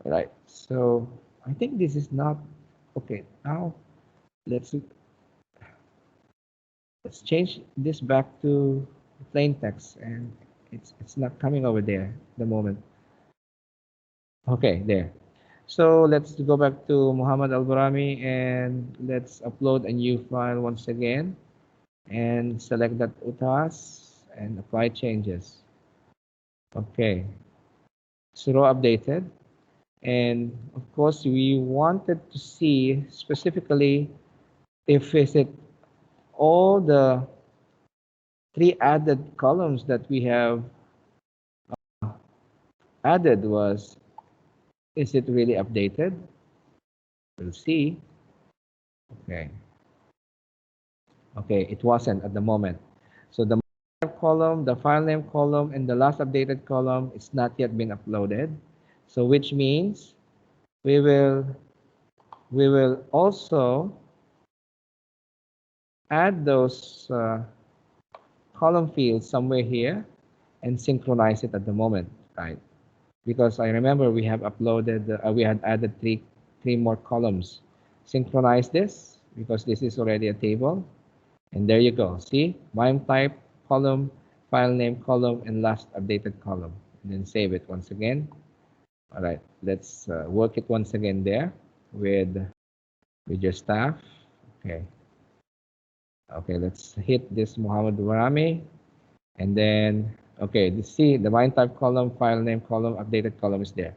Speaker 1: All right, so I think this is not okay. Now let's change this back to plain text, and it's not coming over there at the moment. Okay, there. So let's go back to Muhammad Al-Burami and let's upload a new file once again and select that UTAS and apply changes. Okay, so row updated. And of course, we wanted to see specifically if is it all the 3 added columns that we have added is it really updated? We'll see. Okay. Okay, it wasn't at the moment. So the column, the file name column, and the last updated column is not yet been uploaded. So which means we will also add those column fields somewhere here and synchronize it at the moment, right? Because I remember we have uploaded, we had added three more columns. Synchronize this because this is already a table. And there you go. See, MIME type column, file name column, and last updated column. And then save it once again. All right, let's work it once again there with your staff. Okay. Okay, let's hit this Muhammad Warami. And then, okay, see the MIME type column, file name column, updated column is there.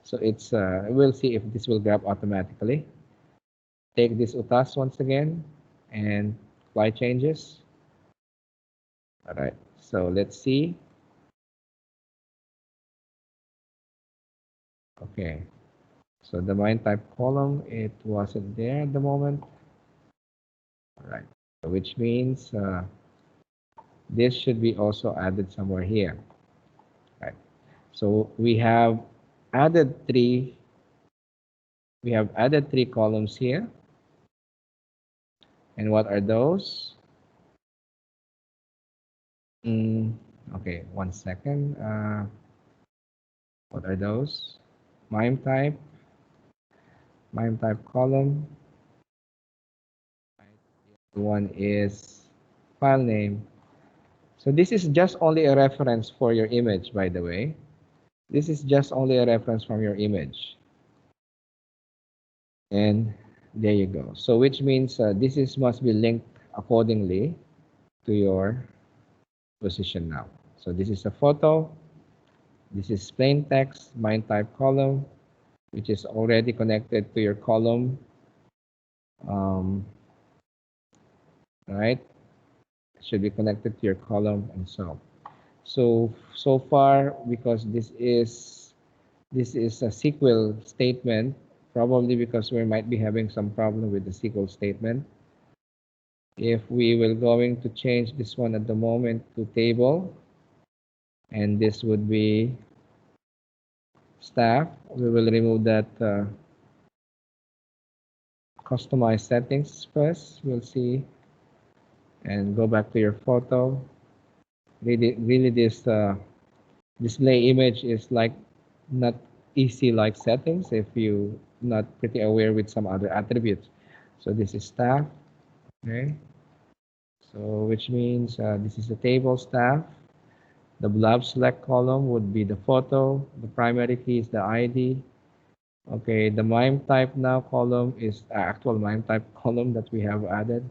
Speaker 1: So it's we'll see if this will grab automatically. Take this utas once again and apply changes. All right, so let's see. Okay, so the mine type column, it wasn't there at the moment. All right, which means this should be also added somewhere here. Right. So we have added three columns here. And what are those? Okay, 1 second. What are those? MIME type column. One is file name. So this is just only a reference for your image, by the way. This is just only a reference from your image. And there you go. So which means this is must be linked accordingly to your position now. So this is a photo. This is plain text, MIME type column, which is already connected to your column. Right? It should be connected to your column and so far, because this is a SQL statement, probably because we might be having some problem with the SQL statement. If we will going to change this one at the moment to table, and this would be staff, we will remove that customize settings first. We'll see, and go back to your photo. Really this display image is like not easy like settings if you not pretty aware with some other attributes. So this is staff. Okay, so which means this is the table staff. The BLOB select column would be the photo. The primary key is the ID. Okay, the MIME type now column is actual MIME type column that we have added.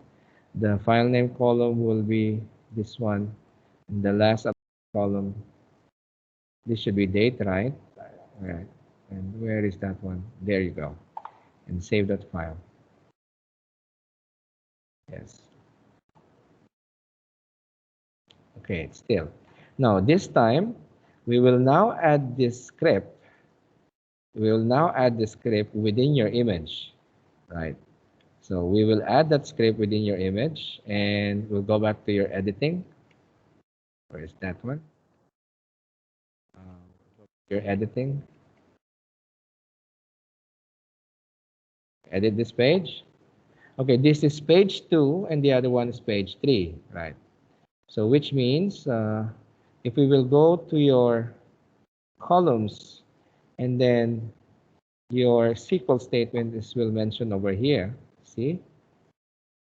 Speaker 1: The file name column will be this one. And the last column, this should be date, right? Right. And where is that one? There you go. And save that file. Yes. Okay, still. Now, this time, we will now add this script. We will now add the script within your image, right? So we will add that script within your image, and we'll go back to your editing. Where is that one? Your editing. Edit this page. Okay, this is page 2, and the other one is page 3, right? So which means if we will go to your columns, and then your SQL statement is will mention over here. See?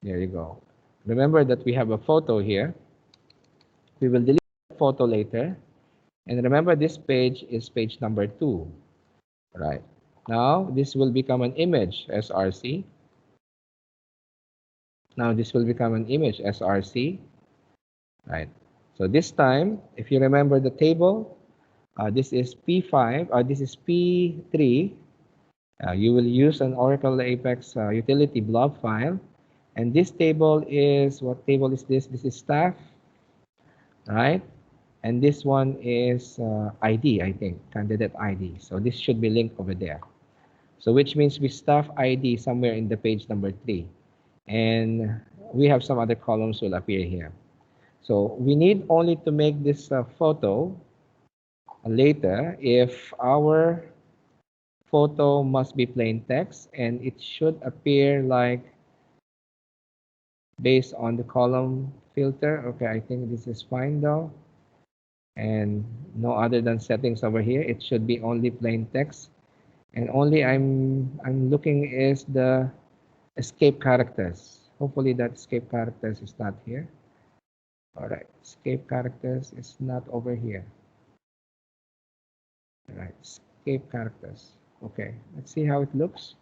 Speaker 1: There you go. Remember that we have a photo here. We will delete the photo later. And remember, this page is page number 2. Right. Now, this will become an image, SRC. Now, this will become an image, SRC. Right. So this time, if you remember the table, this is P5, this is P3. You will use an Oracle Apex utility blob file. And this table is, what table is this? This is staff, right? And this one is ID, I think, candidate ID. So this should be linked over there. So which means we staff ID somewhere in the page number 3. And we have some other columns will appear here. So we need only to make this photo later if our photo must be plain text, and it should appear like based on the column filter. Okay, I think this is fine though. And no other than settings over here. It should be only plain text. And only I'm looking is the escape characters. Hopefully that escape characters is not here. All right, escape characters is not over here. All right, escape characters. Okay, let's see how it looks.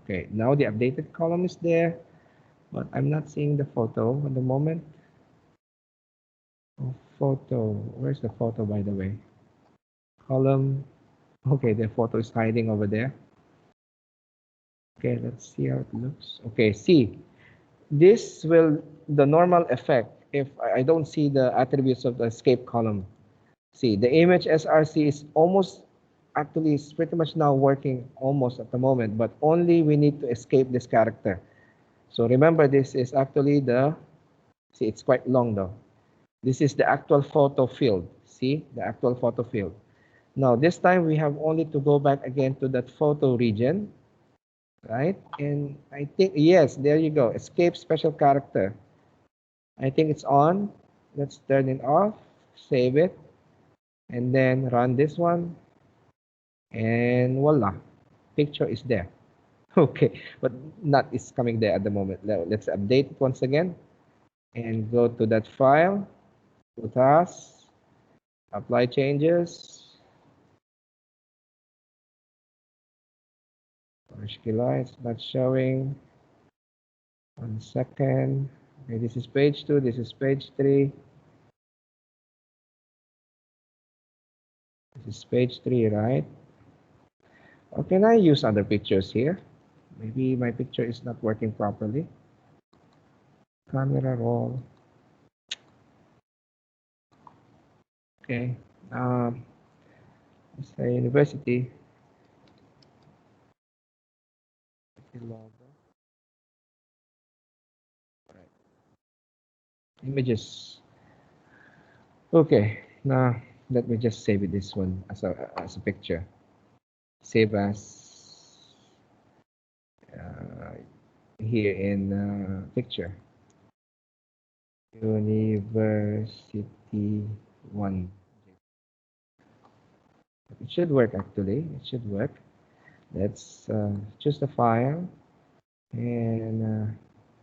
Speaker 1: Okay, now the updated column is there, but I'm not seeing the photo at the moment. photo. Where's the photo, by the way? Column. Okay, the photo is hiding over there. Okay, let's see how it looks. Okay, see, this will, the normal effect, if I don't see the attributes of the escape column. See, the image SRC is almost, actually it's pretty much now working almost at the moment, but only we need to escape this character. So remember, this is actually the, see, it's quite long though. This is the actual photo field. See, the actual photo field. Now, this time we have only to go back again to that photo region, right? And I think, yes, there you go. Escape special character. I think it's on. Let's turn it off, save it, and then run this one. And voila, picture is there. Okay, but not is coming there at the moment. Let's update it once again and go to that file, to tasks, apply changes. It's not showing. 1 second. Okay, this is page 2, this is page 3. This is page 3, right? Or can I use other pictures here? Maybe my picture is not working properly. Camera roll. Okay. Let's say university. Logo. Right. Images. Okay. Now let me just save this one as a picture. Save as here in picture. University 1. It should work actually. It should work. Let's choose the file, and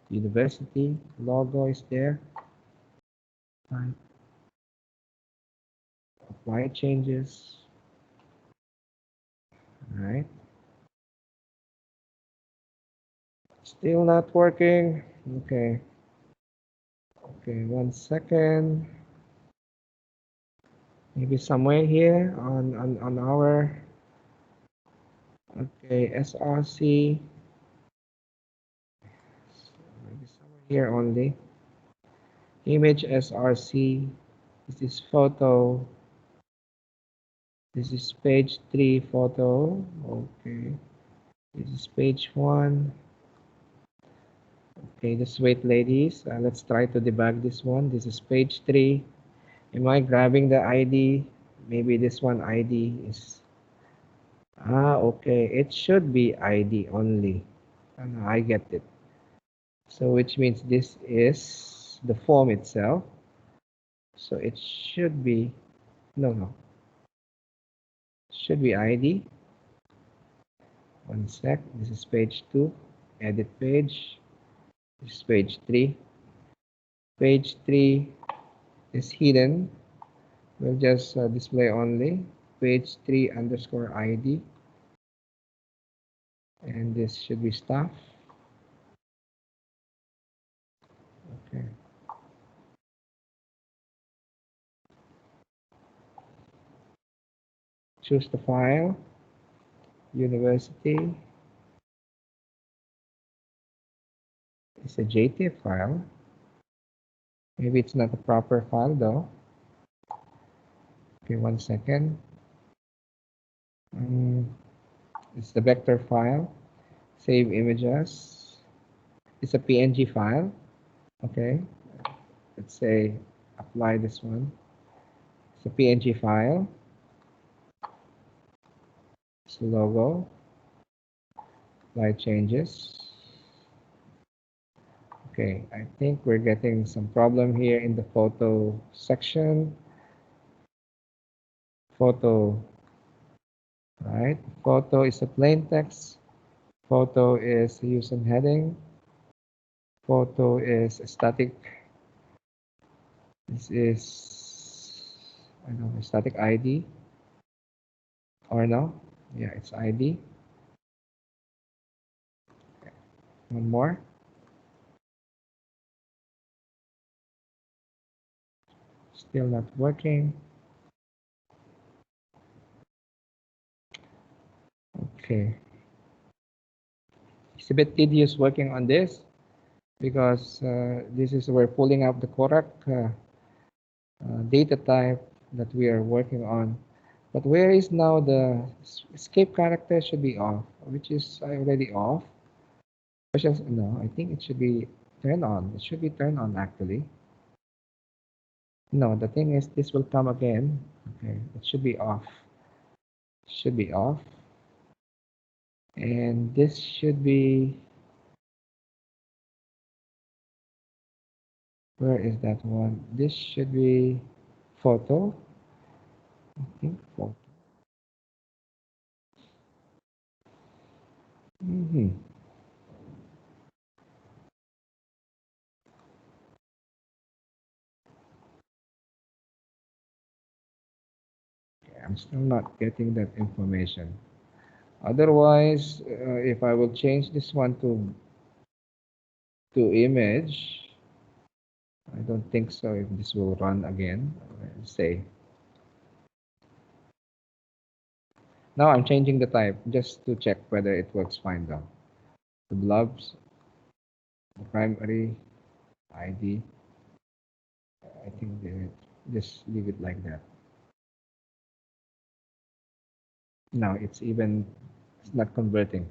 Speaker 1: university logo is there. Right. Apply changes. All right. Still not working. Okay. Okay, 1 second. Maybe somewhere here on our, okay, SRC. Maybe somewhere here only. Image SRC. This is photo. This is page 3 photo. Okay. This is page 1. Okay, just wait, ladies. Let's try to debug this one. This is page 3. Am I grabbing the ID? Maybe this one ID is... okay. It should be ID only. No, I get it. So which means this is the form itself. So it should be... No. Should be ID. 1 sec. This is page 2. Edit page. This is page 3. Page 3 is hidden. We'll just display only page 3 underscore ID. And this should be staff. Okay. Choose the file. University. It's a JTF file. Maybe it's not a proper file though. Okay, 1 second. It's the vector file. Save images. It's a PNG file. Okay. Let's say apply this one. It's a PNG file. It's the logo. Apply changes. Okay, I think we're getting some problem here in the photo section. Photo, right? Photo is a plain text. Photo is use and heading. Photo is static. This is, I don't know, static ID. Or no? Yeah, it's ID. Okay. One more. Still not working. Okay. It's a bit tedious working on this because this is we're pulling up the correct data type that we are working on. But where is now the escape character should be off, which is already off. No, I think it should be turned on. It should be turned on actually. No, the thing is this will come again. Okay, it should be off. Should be off. And this should be, where is that one? This should be photo. I think photo. Okay, I'm still not getting that information. Otherwise, if I will change this one to image, I don't think so if this will run again. Let's say. Now I'm changing the type just to check whether it works fine though. The blobs, the primary, ID. I think just leave it like that. Now it's not converting.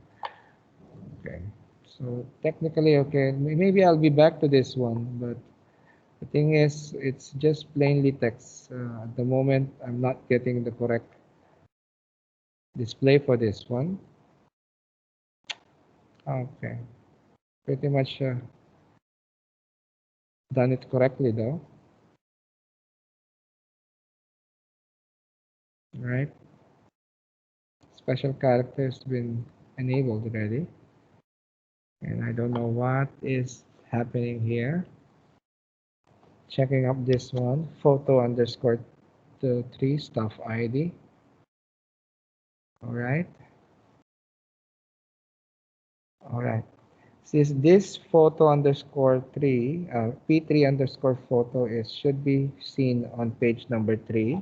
Speaker 1: Okay. So technically, okay, maybe I'll be back to this one, but the thing is, it's just plainly text. At the moment, I'm not getting the correct display for this one. Okay. Pretty much done it correctly though. Right? Special character has been enabled already. And I don't know what is happening here. Checking up this one, photo underscore the 3 stuff ID. All right. All right. Since this photo underscore 3, P3 underscore photo should be seen on page number 3.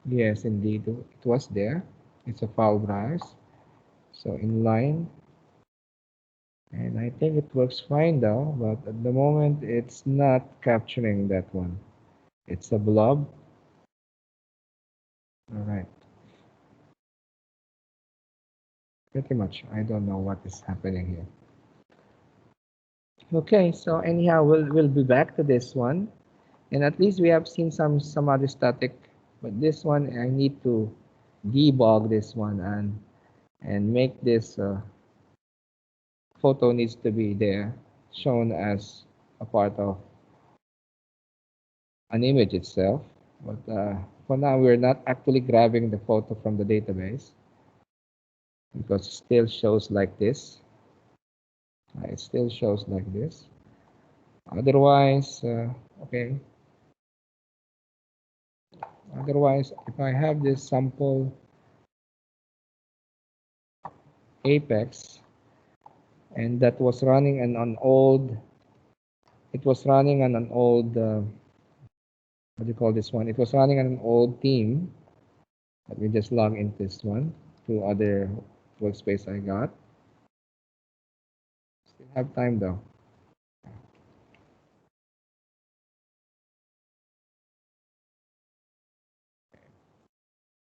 Speaker 1: Yes, indeed, it was there. It's a file browse. So inline. And I think it works fine though, but at the moment it's not capturing that one. It's a blob. All right. Pretty much. I don't know what is happening here. Okay, so anyhow, we'll be back to this one. And at least we have seen some other static, but this one I need to debug this one and make this photo needs to be there, shown as a part of an image itself. But for now, we're not actually grabbing the photo from the database because it still shows like this. It still shows like this. Otherwise, okay. Otherwise, if I have this sample Apex and that was running on an old, it was running on an old, what do you call this one? It was running on an old theme. Let me just log into this one to other workspace I got. Still have time though.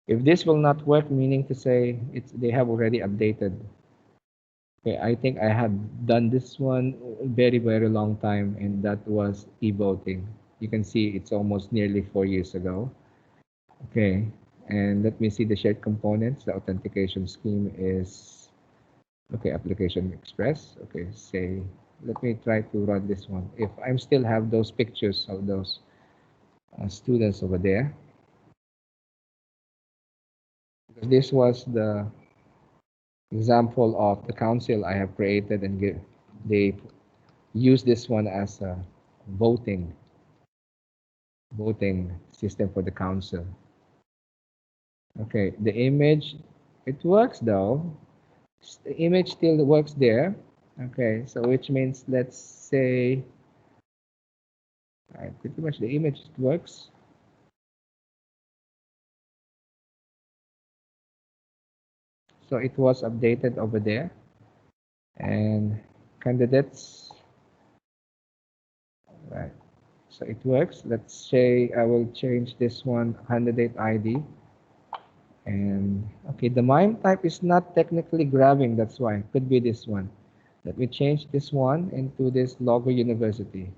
Speaker 1: If this will not work, meaning to say they have already updated. Okay, I think I had done this one very, very long time, and that was e-voting. You can see it's almost nearly 4 years ago. Okay, and let me see the shared components. The authentication scheme is, okay, application express. Okay, say, let me try to run this one. If I'm still have those pictures of those students over there. This was the example of the council I have created and they use this one as a voting system for the council. Okay, the image, it works though. The image still works there. Okay, so which means let's say Right, pretty much the image works. So it was updated over there, and candidates, right? So it works. Let's say I will change this one candidate ID, and okay, the MIME type is not technically grabbing. That's why it could be this one. Let me change this one into this logo university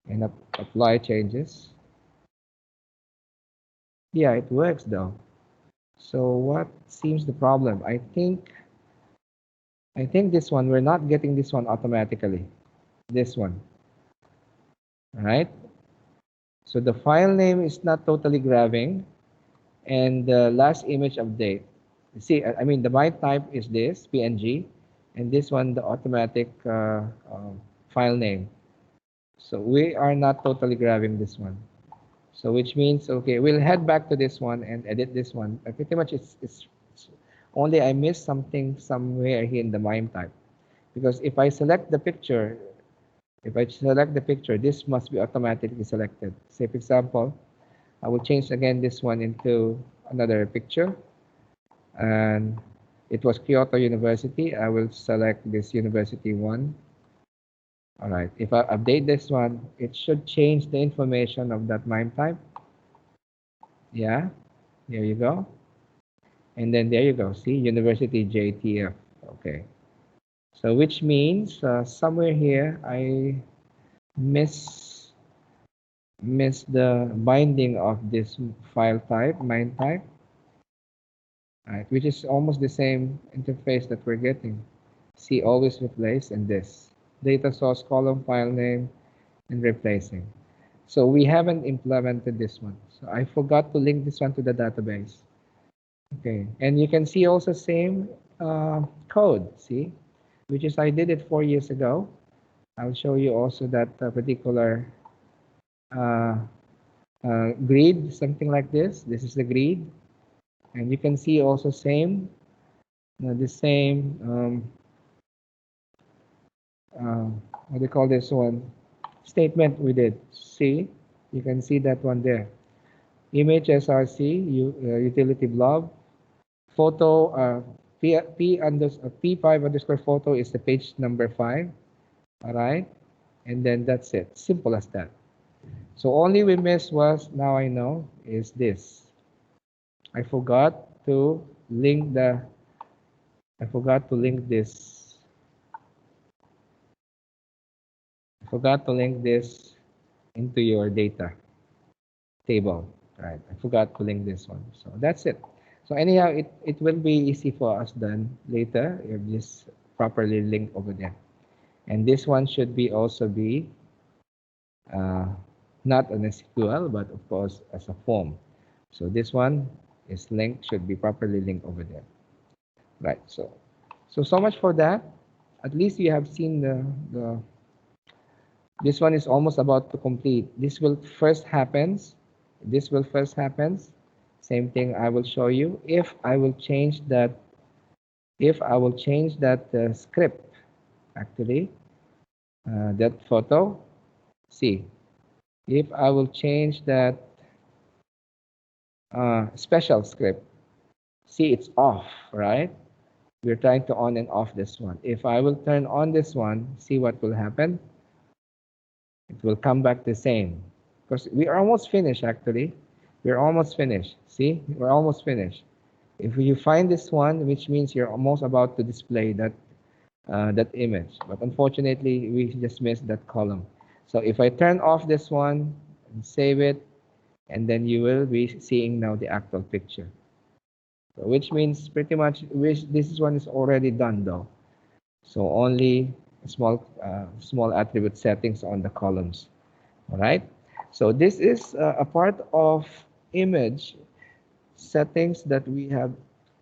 Speaker 1: and apply changes. Yeah, it works though. So what seems the problem? I think this one, we're not getting this one automatically. This one, right? So the file name is not totally grabbing, and the last image update. See, I mean the byte type is this PNG, and this one the automatic file name. So we are not totally grabbing this one. So which means, okay, we'll head back to this one and edit this one. Pretty much it's only I missed something somewhere here in the MIME type. Because if I select the picture, this must be automatically selected. Say, for example, I will change again this one into another picture. And it was Kyoto University. I will select this University 1. All right, if I update this one, it should change the information of that MIME type. Yeah, there you go. And then there you go. See, University JTF. Okay. So which means somewhere here I miss the binding of this file type, MIME type. Right, which is almost the same interface that we're getting. See, always replace and this data source column file name and replacing. So we haven't implemented this one. So I forgot to link this one to the database. Okay, and you can see also same code, see, which is I did it 4 years ago. I'll show you also that particular grid, something like this. This is the grid. And you can see also same, the same, what do you call this one? Statement we did. See, you can see that one there. Image SRC, utility blob. Photo, P5 underscore photo is the page number 5. All right. And then that's it. Simple as that. So only we missed was, now I know, is this. I forgot to link this. I forgot to link this into your data table. Right. I forgot to link this one. So that's it. So anyhow, it will be easy for us then later if this properly linked over there. And this one should be also be not an SQL, but of course as a form. So this one is linked, should be properly linked over there. Right. So much for that. At least you have seen the this one is almost about to complete. This will first happens. This will first happens. Same thing I will show you. If I will change that, script, actually, that photo, see, if I will change that special script, see, it's off, right? We're trying to on and off this one. If I will turn on this one, see what will happen. It will come back the same. Because we are almost finished, actually. We're almost finished. See, we're almost finished. If you find this one, which means you're almost about to display that image. But unfortunately, we just missed that column. So if I turn off this one and save it, and then you will be seeing now the actual picture. So which means pretty much this one is already done though. So only small attribute settings on the columns. All right. So this is a part of image settings that we have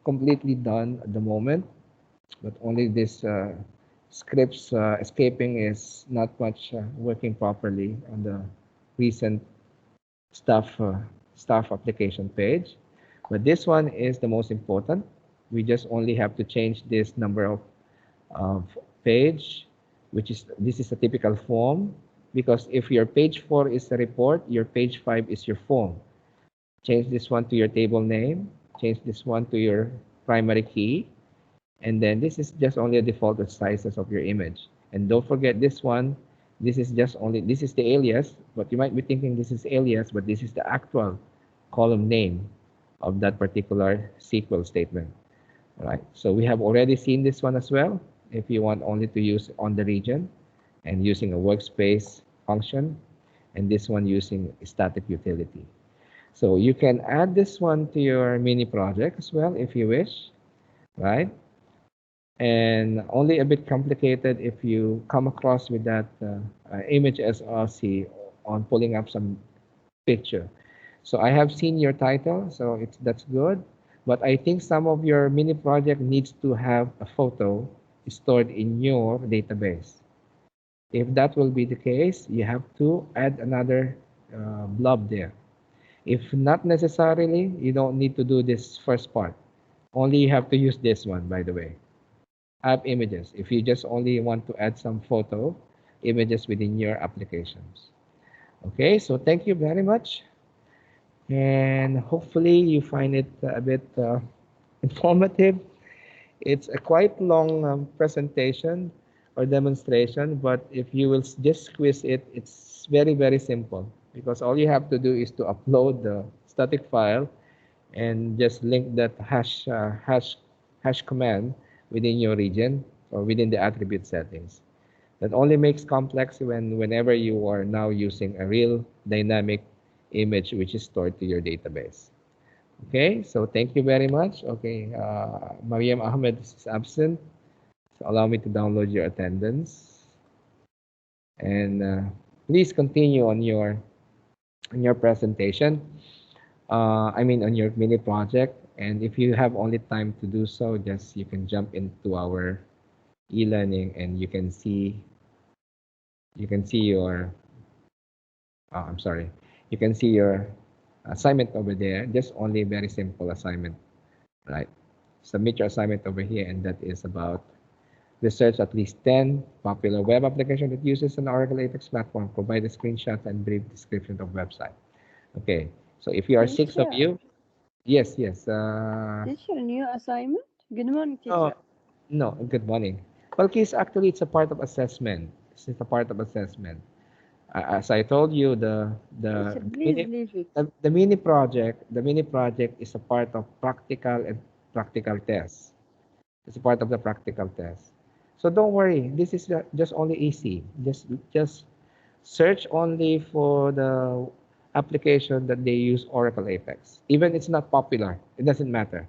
Speaker 1: completely done at the moment, but only this scripts escaping is not much working properly on the recent staff application page. But this one is the most important. We just only have to change this number of page, which is, this is a typical form. because if your page 4 is the report, your page 5 is your form. Change this one to your table name, change this one to your primary key, and then this is just only a default sizes of your image. And don't forget this one, this is the alias, but you might be thinking this is alias, but this is the actual column name of that particular SQL statement. All right, so we have already seen this one as well. If you want only to use on the region and using a workspace function, and this one using static utility. So you can add this one to your mini project as well if you wish, right? And only a bit complicated if you come across with that image SRC on pulling up some picture. So I have seen your title, so that's good. But I think some of your mini project needs to have a photo stored in your database. If that will be the case, you have to add another blob there. If not necessarily, you don't need to do this first part. Only you have to use this one, by the way. App images. If you just only want to add some photo images within your applications. Okay, so thank you very much. And hopefully you find it a bit informative. It's a quite long presentation or demonstration, but if you will just squeeze it, it's very, very simple because all you have to do is to upload the static file and just link that hash command within your region or within the attribute settings. That only makes complex whenever you are now using a real dynamic image which is stored to your database. Okay, so thank you very much. Okay, Mariam Ahmed is absent. So allow me to download your attendance. And please continue on your presentation. On your mini project. And if you have only time to do so, just you can jump into our e-learning and you can see your I'm sorry, you can see your assignment over there. Just only a very simple assignment, right? Submit your assignment over here, and that is about research at least 10 popular web application that uses an Oracle Apex platform. Provide a screenshot and brief description of website. Okay, so if you are
Speaker 2: Teacher.
Speaker 1: 6 of you, yes.
Speaker 2: Teacher, new assignment? Good morning,
Speaker 1: No,
Speaker 2: teacher.
Speaker 1: no, good morning. Well, case actually it's a part of assessment. It's a part of assessment. As I told you,
Speaker 2: Teacher, please leave it.
Speaker 1: the mini project is a part of practical and practical tests. It's a part of the practical test. So don't worry. This is just only easy. Just search only for the application that they use Oracle Apex. Even it's not popular, it doesn't matter.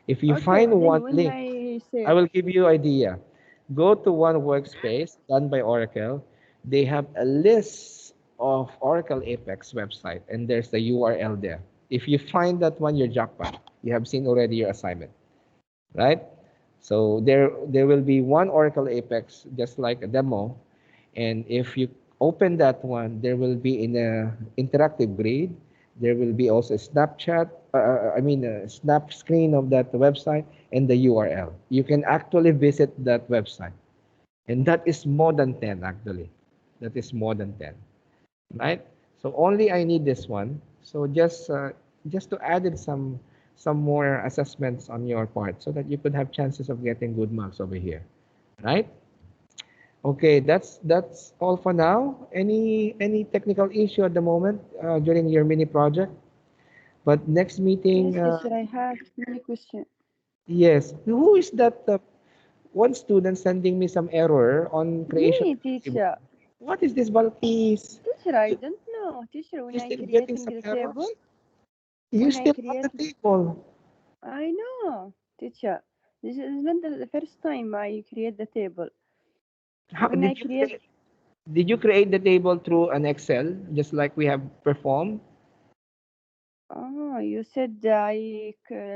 Speaker 1: If you
Speaker 2: Okay,
Speaker 1: find
Speaker 2: then
Speaker 1: one
Speaker 2: when
Speaker 1: link,
Speaker 2: I
Speaker 1: I will
Speaker 2: search.
Speaker 1: give you idea. Go to one workspace done by Oracle. They have a list of Oracle Apex website, and there's the URL there. If you find that one, you're jackpot. You have seen already your assignment, right? So there will be one Oracle Apex, just like a demo, and if you open that one, there will be in a interactive grid. There will be also a snapshot, a snap screen of that website and the URL. You can actually visit that website. And that is more than 10 actually. That is more than 10, right? So only I need this one. So just to add in some more assessments on your part so that you could have chances of getting good marks over here, right? Okay, that's all for now. Any technical issue at the moment during your mini project? But next meeting,
Speaker 2: Yes, teacher, I have many questions.
Speaker 1: yes. Who is that? One student sending me some error on creation
Speaker 2: Me,
Speaker 1: of the table.
Speaker 2: teacher.
Speaker 1: What is this, Balkis?
Speaker 2: Teacher, I don't know. Teacher, when
Speaker 1: You
Speaker 2: I
Speaker 1: still getting
Speaker 2: creating
Speaker 1: some
Speaker 2: the table,
Speaker 1: errors? You
Speaker 2: when I
Speaker 1: still on the
Speaker 2: create,
Speaker 1: table.
Speaker 2: I know, teacher. This is not the first time I create the table.
Speaker 1: How
Speaker 2: When I create,
Speaker 1: did you create the table through an Excel, just like we have performed?
Speaker 2: oh, you said I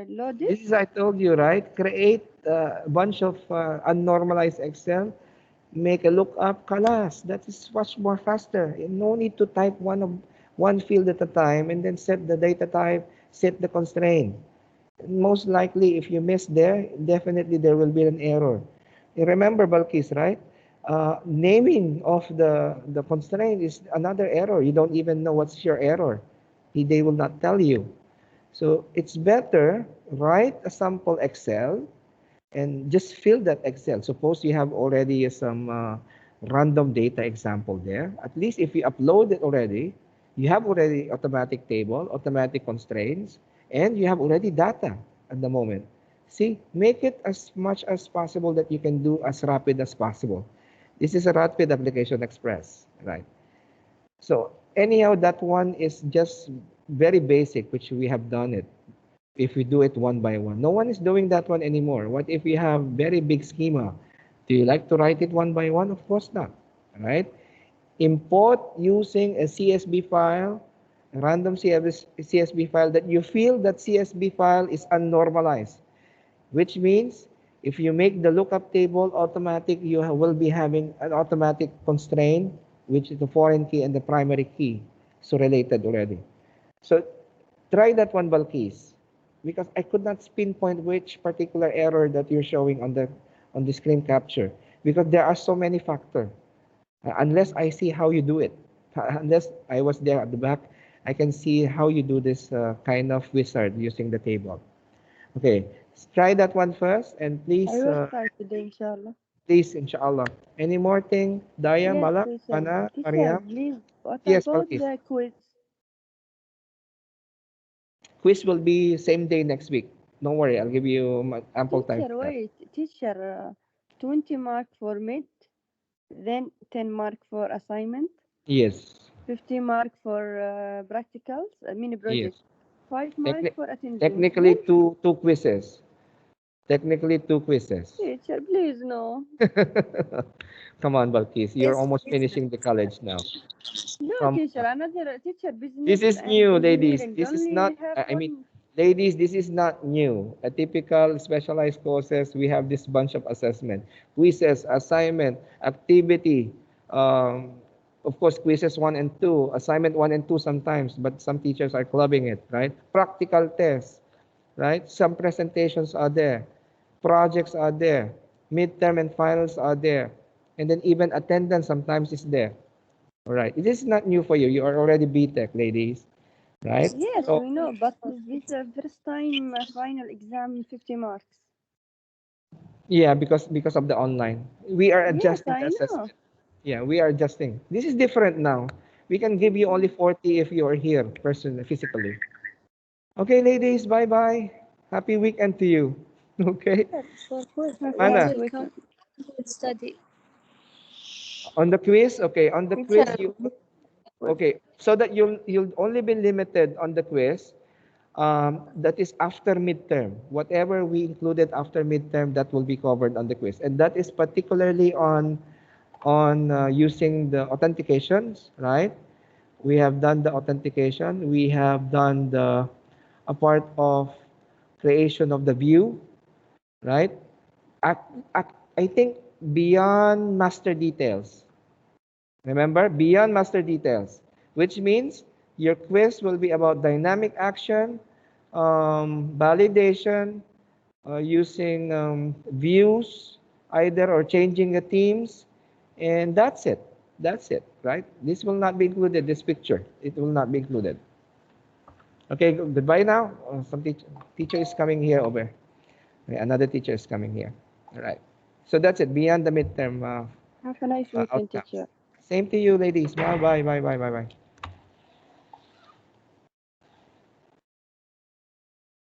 Speaker 2: load it?
Speaker 1: This is I told you, right? Create a bunch of unnormalized Excel, make a lookup, kalas. That is much more faster. No need to type one field at a time and then set the data type, set the constraint. Most likely, if you miss there, definitely there will be an error. You remember Balkis, right? Naming of the constraint is another error. You don't even know what's your error. They will not tell you. So it's better write a sample Excel and just fill that Excel. Suppose you have already some random data example there. At least if you upload it already, you have already automatic table, automatic constraints, and you have already data at the moment. See, make it as much as possible that you can do as rapid as possible. This is a rapid application express, right? So anyhow, that one is just very basic, which we have done it if we do it one by one. No one is doing that one anymore. What if we have very big schema? Do you like to write it one by one? Of course not, right? Import using a CSV file, a random CSV file that you feel that CSV file is unnormalized, which means if you make the lookup table automatic, you will be having an automatic constraint, which is the foreign key and the primary key. So related already. So try that one, Balkis, because I could not pinpoint which particular error that you're showing on the screen capture, because there are so many factors. Unless I see how you do it, unless I was there at the back, I can see how you do this kind of wizard using the table. Okay, try that one first, and
Speaker 2: I
Speaker 1: please,
Speaker 2: will try today, inshallah.
Speaker 1: please, inshallah. Any more thing, Daya,
Speaker 2: Yes,
Speaker 1: Malak,
Speaker 2: teacher.
Speaker 1: Ana,
Speaker 2: Teacher,
Speaker 1: Mariam?
Speaker 2: please, what
Speaker 1: Yes,
Speaker 2: about
Speaker 1: Balkis.
Speaker 2: the quiz?
Speaker 1: Quiz will be same day next week. Don't worry, I'll give you ample time
Speaker 2: Teacher,
Speaker 1: for that.
Speaker 2: wait. Teacher, 20 mark for mid, then 10 mark for assignment,
Speaker 1: Yes,
Speaker 2: 50 mark for practicals, mini project,
Speaker 1: yes.
Speaker 2: 5 mark
Speaker 1: Techni-
Speaker 2: for attendance.
Speaker 1: technically,
Speaker 2: Then,
Speaker 1: two quizzes. Technically, two quizzes.
Speaker 2: teacher, please, no.
Speaker 1: Come on, Balkis. You're
Speaker 3: Yes,
Speaker 1: almost
Speaker 3: please.
Speaker 1: finishing the college now.
Speaker 2: No,
Speaker 1: Come
Speaker 2: teacher,
Speaker 1: on.
Speaker 2: another teacher,
Speaker 1: This
Speaker 2: business
Speaker 1: is
Speaker 2: and
Speaker 1: new, ladies.
Speaker 2: engineering.
Speaker 1: This is
Speaker 2: Only
Speaker 1: not,
Speaker 2: have
Speaker 1: I mean,
Speaker 2: one.
Speaker 1: ladies, this is not new. A typical specialized courses, we have this bunch of assessment. Quizzes, assignment, activity, um, of course, quizzes 1 and 2, assignment 1 and 2 sometimes, but some teachers are clubbing it, right? Practical tests, right? Some presentations are there, projects are there, midterm and finals are there, and then even attendance sometimes is there. All right, this is not new for you. You are already BTech, ladies, right?
Speaker 2: Yes,
Speaker 1: So
Speaker 2: we know, but this first time final exam 50 marks.
Speaker 1: yeah, because of the online, we are
Speaker 2: Yes,
Speaker 1: adjusting the
Speaker 2: I know.
Speaker 1: assessment. Yeah, we are adjusting. This is different now. We can give you only 40 if you are here personally, physically. Okay, ladies, bye bye. Happy weekend to you. Okay,
Speaker 3: For quiz,
Speaker 2: Have a
Speaker 3: what
Speaker 2: nice
Speaker 1: Anna,
Speaker 3: will come
Speaker 2: weekend.
Speaker 3: with study?
Speaker 1: on the quiz. Okay, on the quiz,
Speaker 3: Teacher,
Speaker 1: you okay, so that you'll only be limited on the quiz. That is after midterm. Whatever we included after midterm, that will be covered on the quiz, and that is particularly on using the authentications, right? We have done the authentication. We have done a part of creation of the view, right? I think beyond master details. Remember, beyond master details, which means your quiz will be about dynamic action, validation, using views, either or changing the themes, and that's it. That's it, right? This will not be included, this picture. It will not be included. Okay, goodbye now. Some teacher is coming here over. Okay, another teacher is coming here. All right. So that's it, beyond the midterm
Speaker 2: Have a nice weekend,
Speaker 1: outcomes.
Speaker 2: teacher.
Speaker 1: Same to you, ladies. Bye, bye, bye, bye, bye, bye.